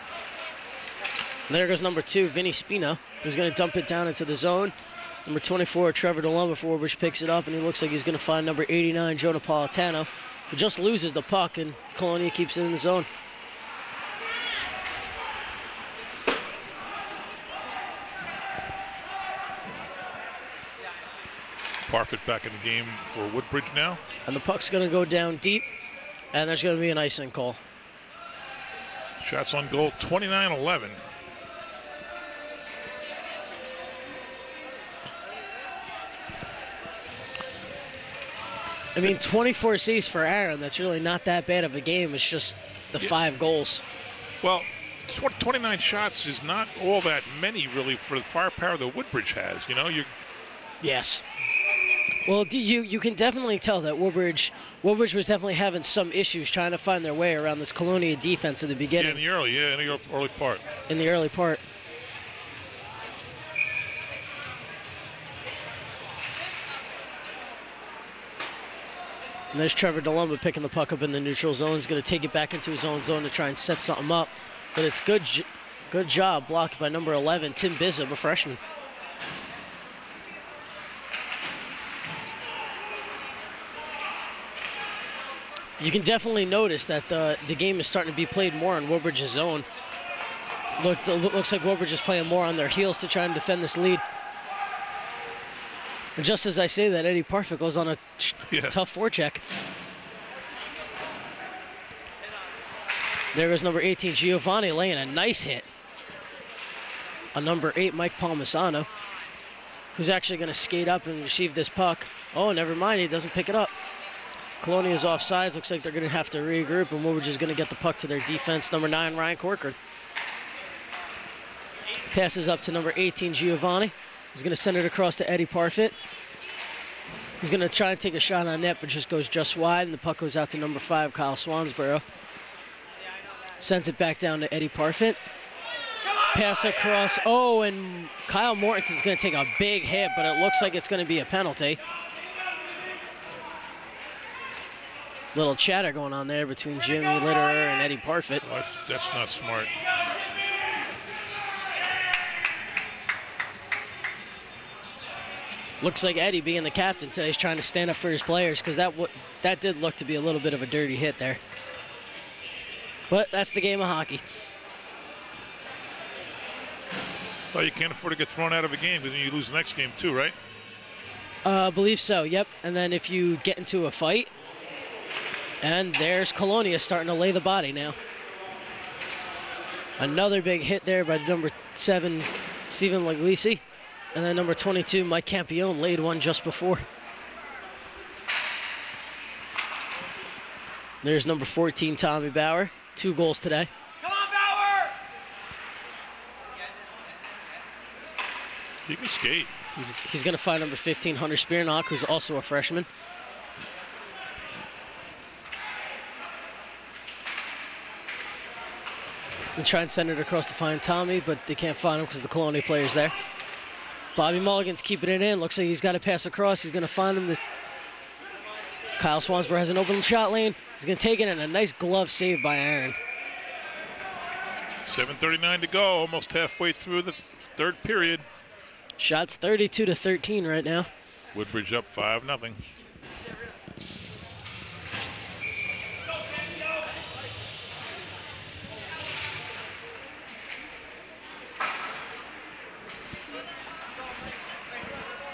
And there goes number 2, Vinny Spino, who's going to dump it down into the zone. Number 24, Trevor DeLemba for Woodbridge picks it up, and he looks like he's going to find number 89, Joe Napolitano, who just loses the puck, and Colonia keeps it in the zone. Parfit back in the game for Woodbridge now. And the puck's going to go down deep, and there's going to be an icing call. Shots on goal, 29-11. I mean, 24 saves for Aaron. That's really not that bad of a game. It's just the 5 goals. Well, 29 shots is not all that many, really, for the firepower that Woodbridge has. You know, Yes. Well, you can definitely tell that Woodbridge was definitely having some issues trying to find their way around this Colonia defense at the beginning. in the early part. In the early part. And there's Trevor DeLemba picking the puck up in the neutral zone. He's going to take it back into his own zone to try and set something up. But it's good job blocked by number 11, Tim Bizzab, a freshman. You can definitely notice that the game is starting to be played more on Woodbridge's zone. Looks like Woodbridge is playing more on their heels to try and defend this lead. And just as I say that, Eddie Parfit goes on a tough forecheck. There goes number 18, Giovanni, laying a nice hit on number 8, Mike Palmisano, who's actually going to skate up and receive this puck. Oh, never mind, he doesn't pick it up. Colonia's offsides. Looks like they're going to have to regroup, and Woodbridge is going to get the puck to their defense. Number 9, Ryan Corcoran. Passes up to number 18, Giovanni. He's going to send it across to Eddie Parfit. He's going to try and take a shot on net, but just goes just wide, and the puck goes out to number 5, Kyle Swansboro. Sends it back down to Eddie Parfit. Pass across. Oh, and Kyle Mortensen's going to take a big hit, but it looks like it's going to be a penalty. Little chatter going on there between Jimmy Litterer and Eddie Parfit. Well, that's not smart. Looks like Eddie, being the captain today, is trying to stand up for his players, because that did look to be a little bit of a dirty hit there. But that's the game of hockey. Well, you can't afford to get thrown out of a game because then you lose the next game too, right? I believe so, yep. And then if you get into a fight, and there's Colonia starting to lay the body now. Another big hit there by number 7, Stephen Laglisi. And then number 22, Mike Campione, laid one just before. There's number 14, Tommy Bauer. 2 goals today. Come on, Bauer! You can skate. He's going to find number 15, Hunter Spearnock, who's also a freshman. And try and send it across to find Tommy, but they can't find him because the Colonia player's there. Bobby Mulligan's keeping it in. Looks like he's got to pass across. He's going to find him. Kyle Swansboro has an open shot lane. He's going to take it, and a nice glove save by Aaron. 7:39 to go, almost halfway through the third period. Shots 32-13 right now. Woodbridge up 5-0.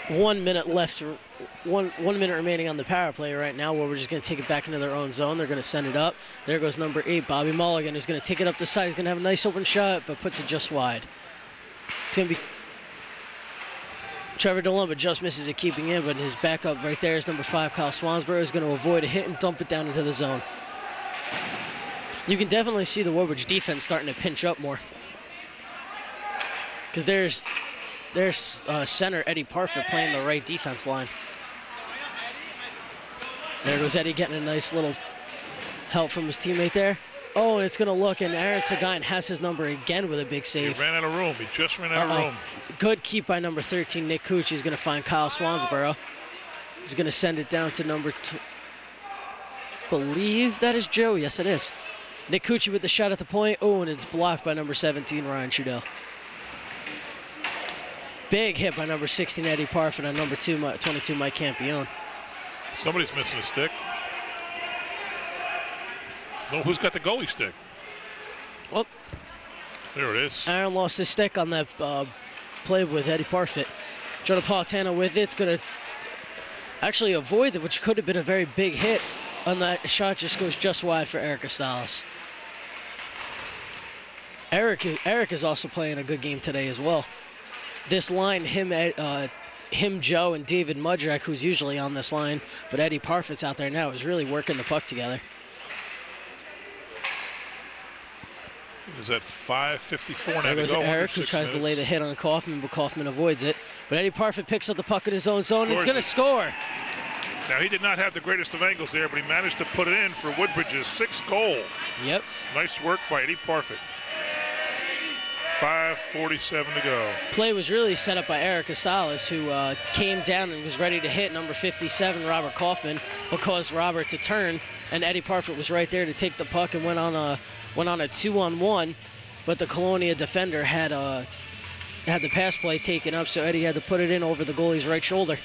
One minute left, one minute remaining on the power play right now, where we're just going to take it back into their own zone. They're going to send it up. There goes number 8, Bobby Mulligan, who's going to take it up the side. He's going to have a nice open shot, but puts it just wide. It's going to be Trevor DeLumba just misses it keeping in, but his backup right there is number 5, Kyle Swansboro, is going to avoid a hit and dump it down into the zone. You can definitely see the Woodbridge defense starting to pinch up more, because there's center Eddie Parfit playing the right defense line. There goes Eddie getting a nice little help from his teammate there. Oh, and it's going to look, and Aaron Seguin has his number again with a big save. He ran out of room. He just ran out of room. Good keep by number 13, Nick Cooch. He's going to find Kyle Swansboro. He's going to send it down to number believe that is Joe. Yes, it is. Nick Coochie with the shot at the point. Oh, and it's blocked by number 17, Ryan Trudell. Big hit by number 16, Eddie Parfit, on number 22, Mike Campione. Somebody's missing a stick. No, who's got the goalie stick? Well, there it is. Aaron lost his stick on that play with Eddie Parfit. Joe Napolitano with it. It's going to actually avoid it, which could have been a very big hit on that shot. Just goes just wide for Eric Estales. Eric is also playing a good game today as well. This line, him, Joe, and David Mudrak, who's usually on this line, but Eddie Parfit's out there now, is really working the puck together. Is that 5:54 now? There goes Eric, who tries to lay the hit on Kaufman, but Kaufman avoids it. But Eddie Parfit picks up the puck in his own zone, and he's going to score. Now, he did not have the greatest of angles there, but he managed to put it in for Woodbridge's 6th goal. Yep. Nice work by Eddie Parfit. 5:47 to go. Play was really set up by Eric Estales, who came down and was ready to hit number 57, Robert Kaufman, but caused Robert to turn, and Eddie Parfit was right there to take the puck and went on a 2-on-1, but the Colonia defender had the pass play taken up, so Eddie had to put it in over the goalie's right shoulder.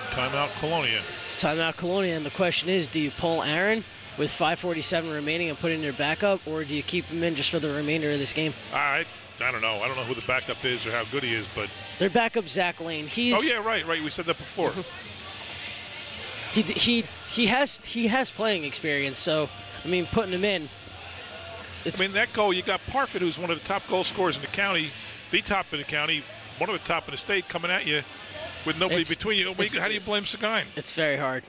Timeout Colonia. Timeout Colonia, and the question is, do you pull Aaron with 5:47 remaining and put in your backup, or do you keep him in just for the remainder of this game? I don't know. I don't know who the backup is or how good he is, but their backup, Zach Lane. Oh yeah, right. We said that before. He has playing experience, so I mean, putting him in. I mean, that goal, you got Parfit, who's one of the top goal scorers in the county, the top in the county, one of the top in the state, coming at you with nobody between you. How do you blame Seguin? It's very hard.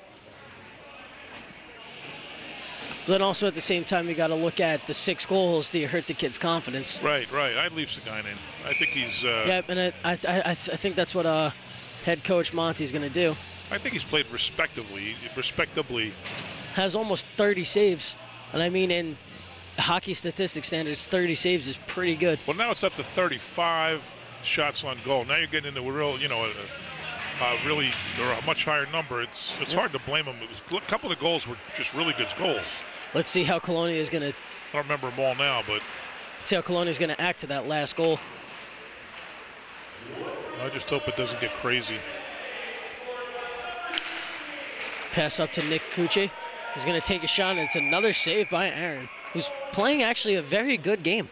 But then also at the same time, you got to look at the 6 goals. Do you hurt the kid's confidence? Right. I'd leave Seguin in. I think he's. Yeah, and I think that's what head coach Monty's going to do. I think he's played respectably. Has almost 30 saves, and I mean in hockey statistics standards, 30 saves is pretty good. Well, now it's up to 35 shots on goal. Now you're getting into a real, really or a much higher number. It's hard to blame him. A couple of the goals were just really good goals. Let's see how Colonia is going to. I don't remember them all now, but let's see how Colonia is going to act to that last goal. I just hope it doesn't get crazy. Pass up to Nick Coochie. He's going to take a shot, and it's another save by Aaron, who's playing actually a very good game.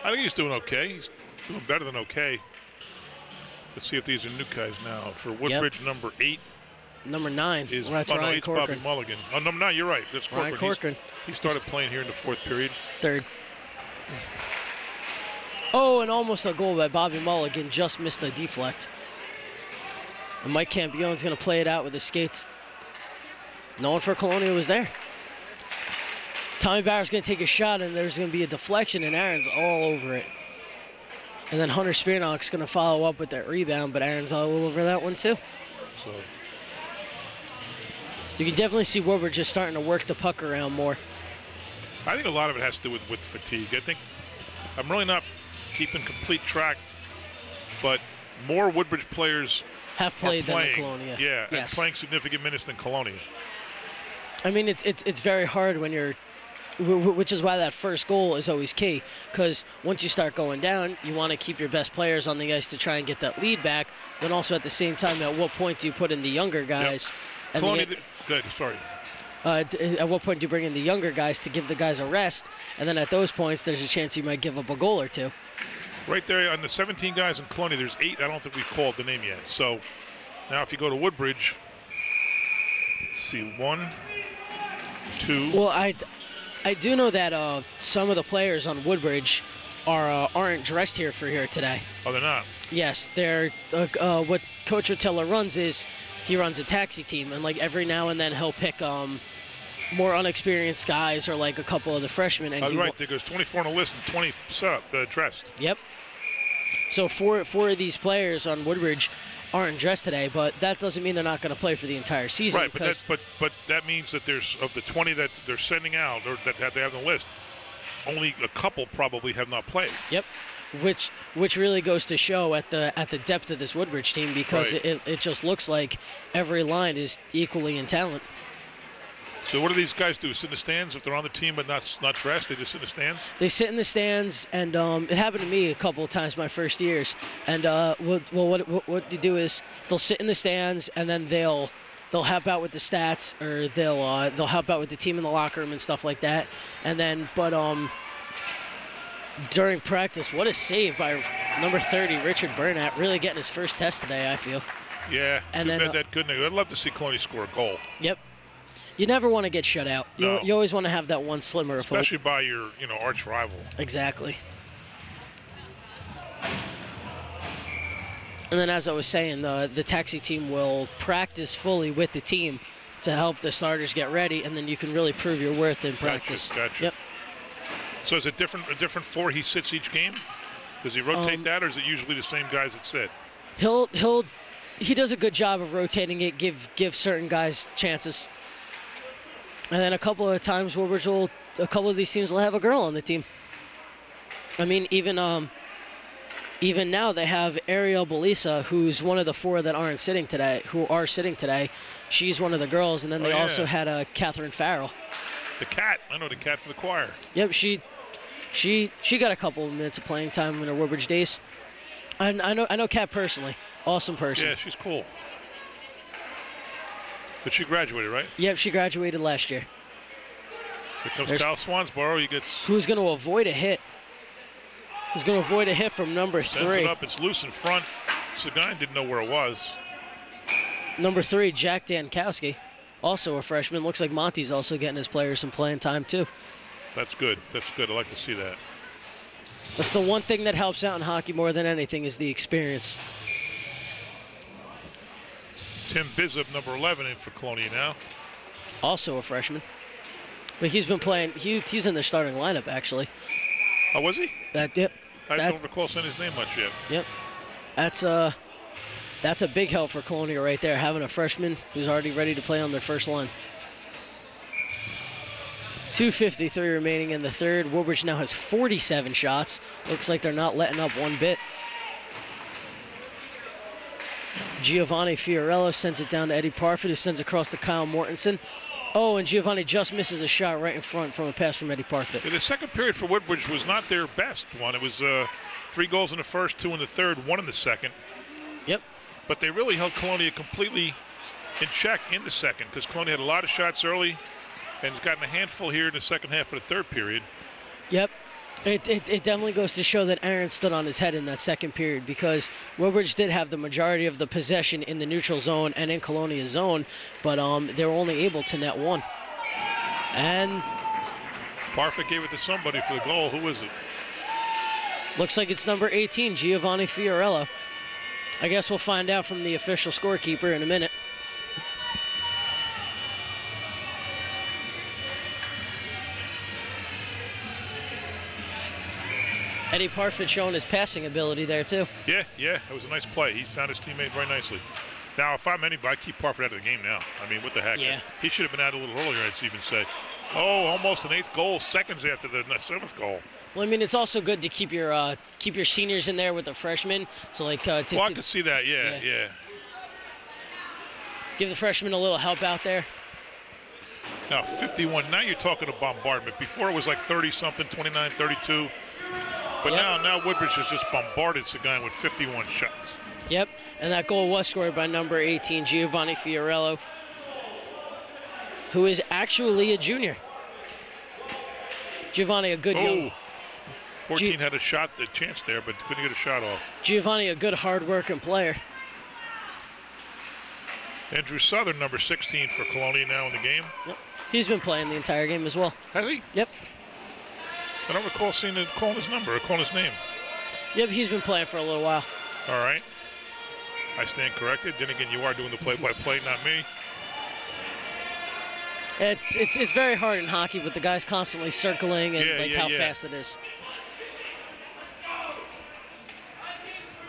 I think he's doing okay. He's doing better than okay. Let's see if these are new guys now. For Woodbridge, number 8. Number 9. Is that's Ryan Corcoran. Bobby Mulligan. Oh, number 9, you're right. That's Corcoran. Ryan Corcoran. He started playing here in the 4th period. 3rd. Oh, and almost a goal by Bobby Mulligan. Just missed the deflect. And Mike Campione's going to play it out with his skates. No one for Colonia was there. Tommy Bauer's going to take a shot, and there's going to be a deflection, and Aaron's all over it. And then Hunter Spearnock's going to follow up with that rebound, but Aaron's all over that one too. So you can definitely see Woodbridge just starting to work the puck around more. I think a lot of it has to do with fatigue. I think I'm really not keeping complete track, but more Woodbridge players have played than the Colonia. Yeah, yes. and playing significant minutes than Colonia. I mean, it's very hard when you're, which is why that first goal is always key, because once you start going down, you want to keep your best players on the ice to try and get that lead back. Then also at the same time, at what point do you put in the younger guys? Yep. Colonia, good, sorry. At what point do you bring in the younger guys to give the guys a rest? And then at those points, there's a chance you might give up a goal or two. Right there on the 17 guys in Colonia, there's 8. I don't think we've called the name yet. So now if you go to Woodbridge, let's see, 1, 2. Well, I do know that some of the players on Woodbridge aren't dressed here today. Oh, they're not? Yes, they're what Coach Rotella runs is he runs a taxi team, and like every now and then he'll pick more unexperienced guys or like a couple of the freshmen. And right, there goes 24 on the list and 20 set up, dressed. Yep. So four of these players on Woodbridge aren't dressed today, but that doesn't mean they're not going to play for the entire season. Right, but that means that there's, of the 20 that they're sending out or that they have on the list, only a couple probably have not played. Yep, which really goes to show at the depth of this Woodbridge team, because right. it just looks like every line is equally in talent. So what do these guys do? Sit in the stands if they're on the team but not dressed? They just sit in the stands? They sit in the stands, and it happened to me a couple of times my first years. And what you do is they'll sit in the stands, and then they'll help out with the stats, or they'll help out with the team in the locker room and stuff like that. And then, during practice, what a save by number 30, Richard Burnett, really getting his first test today, I feel. Yeah, and then that good. I'd love to see Colonia score a goal. Yep. You never want to get shut out. No. You always want to have that one slimmer of hope. Especially by your, arch rival. Exactly. And then, as I was saying, the taxi team will practice fully with the team to help the starters get ready, and then you can really prove your worth in practice. Gotcha. Yep. So is it a different 4 he sits each game? Does he rotate that, or is it usually the same guys that sit? He does a good job of rotating it, give certain guys chances. And then a couple of times, a couple of these teams will have a girl on the team. I mean, even now they have Ariel Belisa, who's one of the 4 that are sitting today. She's one of the girls, and then they also had Catherine Farrell. The cat. I know the cat from the choir. Yep, she got a couple of minutes of playing time in her Woodbridge days. I know Kat personally. Awesome person. Yeah, she's cool. But she graduated, right? Yep, she graduated last year. Here comes Kyle Swansboro. Who's going to avoid a hit? Who's going to avoid a hit from number 3? Sends it up. It's loose in front. Seguin didn't know where it was. Number 3, Jack Dankowski, also a freshman. Looks like Monty's also getting his players some playing time, too. That's good. That's good. I like to see that. That's the one thing that helps out in hockey more than anything is the experience. Tim Bizup, number 11, in for Colonia now. Also a freshman. But he's been playing, he's in the starting lineup, actually. Oh, was he? Yep. I don't recall saying his name much yet. Yep. That's a big help for Colonia right there, having a freshman who's already ready to play on their first line. 2:53 remaining in the third. Woodbridge now has 47 shots. Looks like they're not letting up one bit. Giovanni Fiorello sends it down to Eddie Parfit, who sends across to Kyle Mortensen. Oh, and Giovanni just misses a shot right in front from a pass from Eddie Parfit. Yeah, the second period for Woodbridge was not their best one. It was 3 goals in the first, 2 in the third, 1 in the second. Yep. But they really held Colonia completely in check in the second, because Colonia had a lot of shots early and has gotten a handful here in the second half of the third period. Yep. It definitely goes to show that Aaron stood on his head in that second period, because Woodbridge did have the majority of the possession in the neutral zone and in Colonia's zone, but they were only able to net 1. And Parfit gave it to somebody for the goal. Who is it? Looks like it's number 18, Giovanni Fiorello. I guess we'll find out from the official scorekeeper in a minute. Eddie Parfit showing his passing ability there, too. Yeah, it was a nice play. He found his teammate very nicely. Now, if I'm anybody, I keep Parfit out of the game now. I mean, what the heck? Yeah. He should have been out a little earlier, I'd even say. Oh, almost an 8th goal, seconds after the 7th goal. Well, I mean, it's also good to keep your seniors in there with the freshmen. So, like, I can see that. Yeah. Give the freshmen a little help out there. Now 51. Now you're talking a bombardment. Before it was like 30-something, 29, 32. But now Woodbridge has just bombarded Seguin with 51 shots. Yep, and that goal was scored by number 18, Giovanni Fiorello, who is actually a junior. Giovanni, a good young. 14 had a chance there, but couldn't get a shot off. Giovanni, a good hard-working player. Andrew Southern, number 16 for Colonia now in the game. Yep. He's been playing the entire game as well. Has he? Yep. I don't recall calling his number or calling his name. Yep, he's been playing for a little while. All right. I stand corrected. Then again, you are doing the play-by-play, not me. It's very hard in hockey with the guys constantly circling and how fast it is.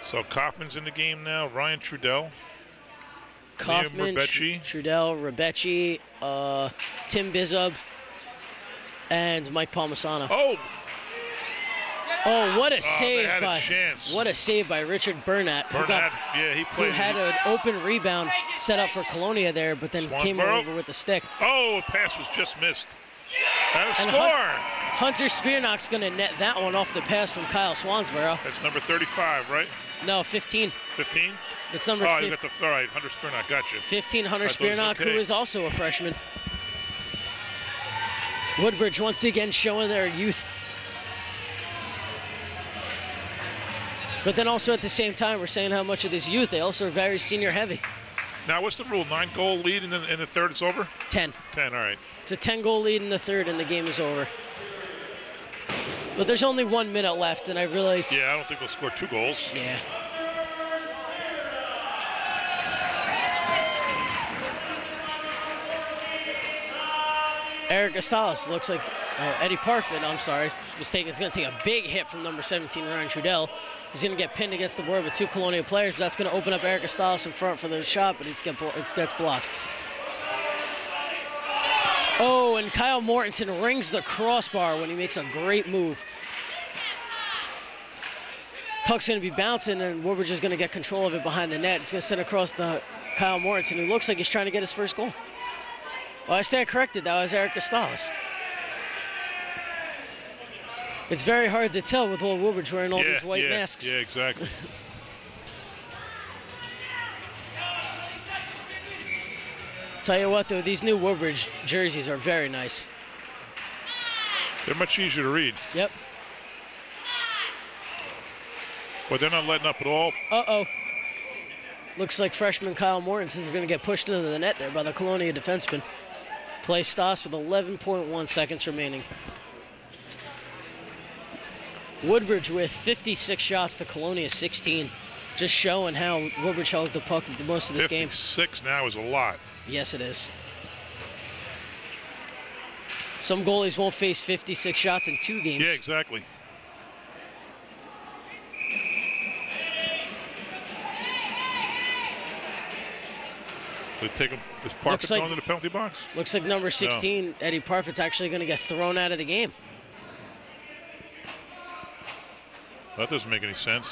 So Kaufman's in the game now. Ryan Trudell. Kaufman, Trudell, Rebecci, Tim Bizub, and Mike Palmisano. Oh, what a save by Richard Burnett. Who had an open rebound set up for Colonia there, but then came over with the stick. Oh, a pass was just missed. And a score! Hunter Spearnock's going to net that one off the pass from Kyle Swansboro. That's number 35, right? No, 15. 15? It's number 15. You got all right, Hunter Spearnock, got you. 15, Hunter Spearnock, who is also a freshman. Woodbridge once again showing their youth. But then also at the same time, we're saying how much of this youth, they also are very senior heavy. Now, what's the rule? 9-goal lead in the third, it's over? 10. 10, all right. It's a 10-goal lead in the third, and the game is over. But there's only 1 minute left, and I really... Yeah, I don't think they'll score 2 goals. Yeah. Eric Gonzalez looks like Eddie Parfit, I'm sorry, mistaken. It's going to take a big hit from number 17, Ryan Trudell. He's going to get pinned against the board with 2 Colonia players, but that's going to open up Eric Gonzalez in front for the shot, but it gets blocked. Oh, and Kyle Mortensen rings the crossbar when he makes a great move. Puck's going to be bouncing, and Woodbridge is going to get control of it behind the net. It's going to send across to Kyle Mortensen, who looks like he's trying to get his first goal. Well, I stand corrected. That was Eric Gonzalez. It's very hard to tell with old Woodbridge wearing all these white masks. Yeah, exactly. Tell you what, though, these new Woodbridge jerseys are very nice. They're much easier to read. Yep. But they're not letting up at all. Uh-oh. Looks like freshman Kyle Mortensen's going to get pushed into the net there by the Colonia defenseman. Play stops with 11.1 seconds remaining. Woodbridge with 56 shots to Colonia 16. Just showing how Woodbridge held the puck most of this game. 56 now is a lot. Yes, it is. Some goalies won't face 56 shots in 2 games. Yeah, exactly. They take him. Is Parfit going to the penalty box? Looks like number 16, Eddie Parfit's actually going to get thrown out of the game. That doesn't make any sense.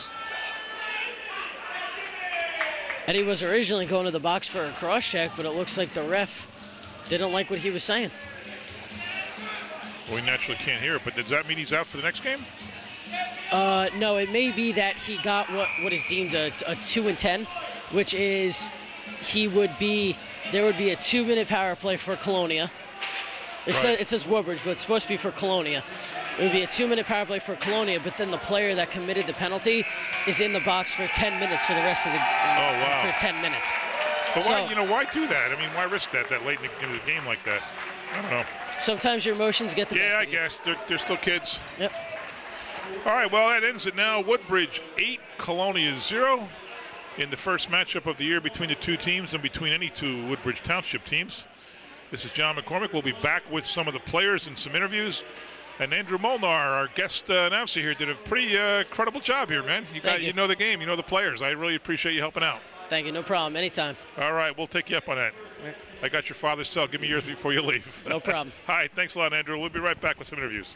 Eddie was originally going to the box for a cross check, but it looks like the ref didn't like what he was saying. Well, we naturally can't hear it, but does that mean he's out for the next game? No, it may be that he got what is deemed a 2 and 10, which is there would be a 2-minute power play for Colonia. It says Woodbridge, but it's supposed to be for Colonia. It would be a 2-minute power play for Colonia, but then the player that committed the penalty is in the box for 10 minutes for the rest of the for 10 minutes. But why do that? I mean, why risk that late in the game like that? I don't know. Sometimes your emotions get the best of you. Yeah, I guess. They're still kids. Yep. All right, well, that ends it now. Woodbridge 8, Colonia 0 in the first matchup of the year between the 2 teams and between any 2 Woodbridge Township teams. This is John McCormick. We'll be back with some of the players and some interviews. And Andrew Molnar, our guest announcer here, did a pretty credible job here, man. You know the game, you know the players. I really appreciate you helping out. Thank you, no problem, anytime. All right, we'll take you up on that. All right. I got your father's cell. Give me yours before you leave. No problem. All right, thanks a lot, Andrew. We'll be right back with some interviews.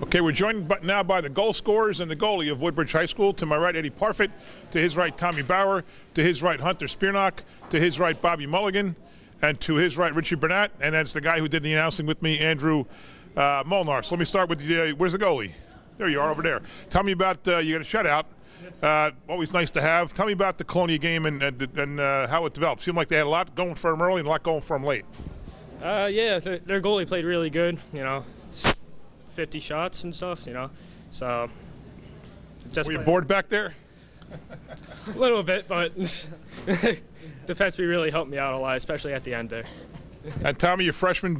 Okay, we're joined now by the goal scorers and the goalie of Woodbridge High School. To my right, Eddie Parfit. To his right, Tommy Bauer. To his right, Hunter Spearnock. To his right, Bobby Mulligan. And to his right, Richie Burnett. And that's the guy who did the announcing with me, Andrew Molnar. So let me start with where's the goalie? There you are, over there. Tell me about, you got a shutout. Always nice to have. Tell me about the Colonia game and how it developed. Seemed like they had a lot going for them early and a lot going for them late. Yeah, their goalie played really good, 50 shots and stuff, so just Were you bored back there? a little bit, but defensively really helped me out a lot, especially at the end there. And Tommy, your freshman,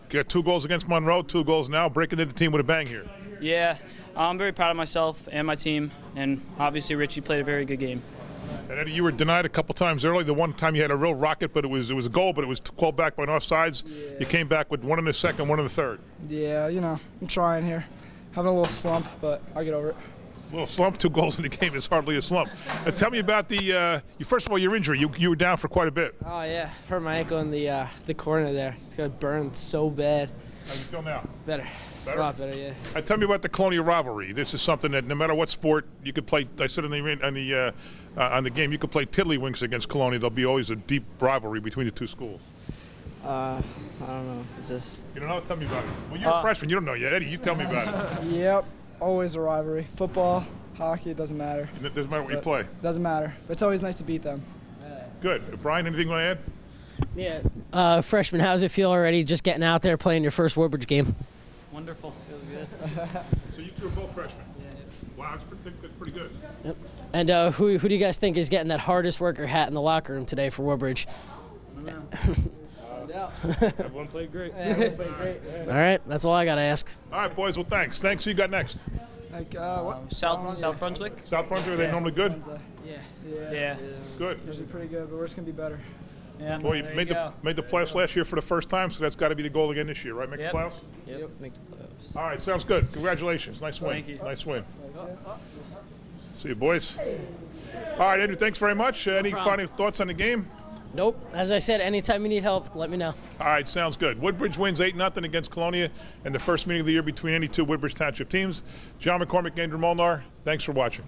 got 2 goals against Monroe, 2 goals now, breaking into the team with a bang here. Yeah, I'm very proud of myself and my team, and obviously Richie played a very good game. And Eddie, you were denied a couple times early. The one time you had a real rocket, but it was a goal, but it was called back by an offsides. Yeah. You came back with 1 in the second, 1 in the third. Yeah, I'm trying here. Having a little slump, but I'll get over it. A little slump, 2 goals in the game is hardly a slump. Tell me about first of all, your injury. You were down for quite a bit. Oh yeah, hurt my ankle in the corner there. It's got burned so bad. How do you feel now? Better. A lot better, yeah. Tell me about the Colonia rivalry. This is something that no matter what sport you could play. I said on the game, you could play tiddlywinks against Colonia. There'll be always a deep rivalry between the 2 schools. I don't know. It's just. You don't know? Tell me about it. Well, you're a freshman. You don't know yet, Eddie. You tell me about it. Yep. Always a rivalry. Football, hockey, it doesn't matter. It doesn't matter what you play. Doesn't matter. But it's always nice to beat them. Good. Brian, anything you want to add? Yeah. Freshman, how's it feel already just getting out there playing your first Woodbridge game? Wonderful. Feels good. So you 2 are both freshmen? Yeah. Wow, that's pretty good. Yep. And who do you guys think is getting that hardest worker hat in the locker room today for Woodbridge? Everyone played great. Yeah, everyone played great. Yeah. All right, that's all I got to ask. All right, boys. Well, thanks. Who you got next? What? South Brunswick. South Brunswick. Are they normally good? Yeah. Good. Usually pretty good, but we're just gonna be better. Yeah. Boy, you made the playoffs last year for the first time, so that's got to be the goal again this year, right? Make the playoffs? Yep. Make the playoffs. All right, sounds good. Congratulations. Nice win. Thank you. Nice win. See you, boys. All right, Andrew, thanks very much. Any final thoughts on the game? Nope. As I said, anytime you need help, let me know. All right, sounds good. Woodbridge wins 8-0 against Colonia in the first meeting of the year between any 2 Woodbridge Township teams. John McCormick, Andrew Molnar, thanks for watching.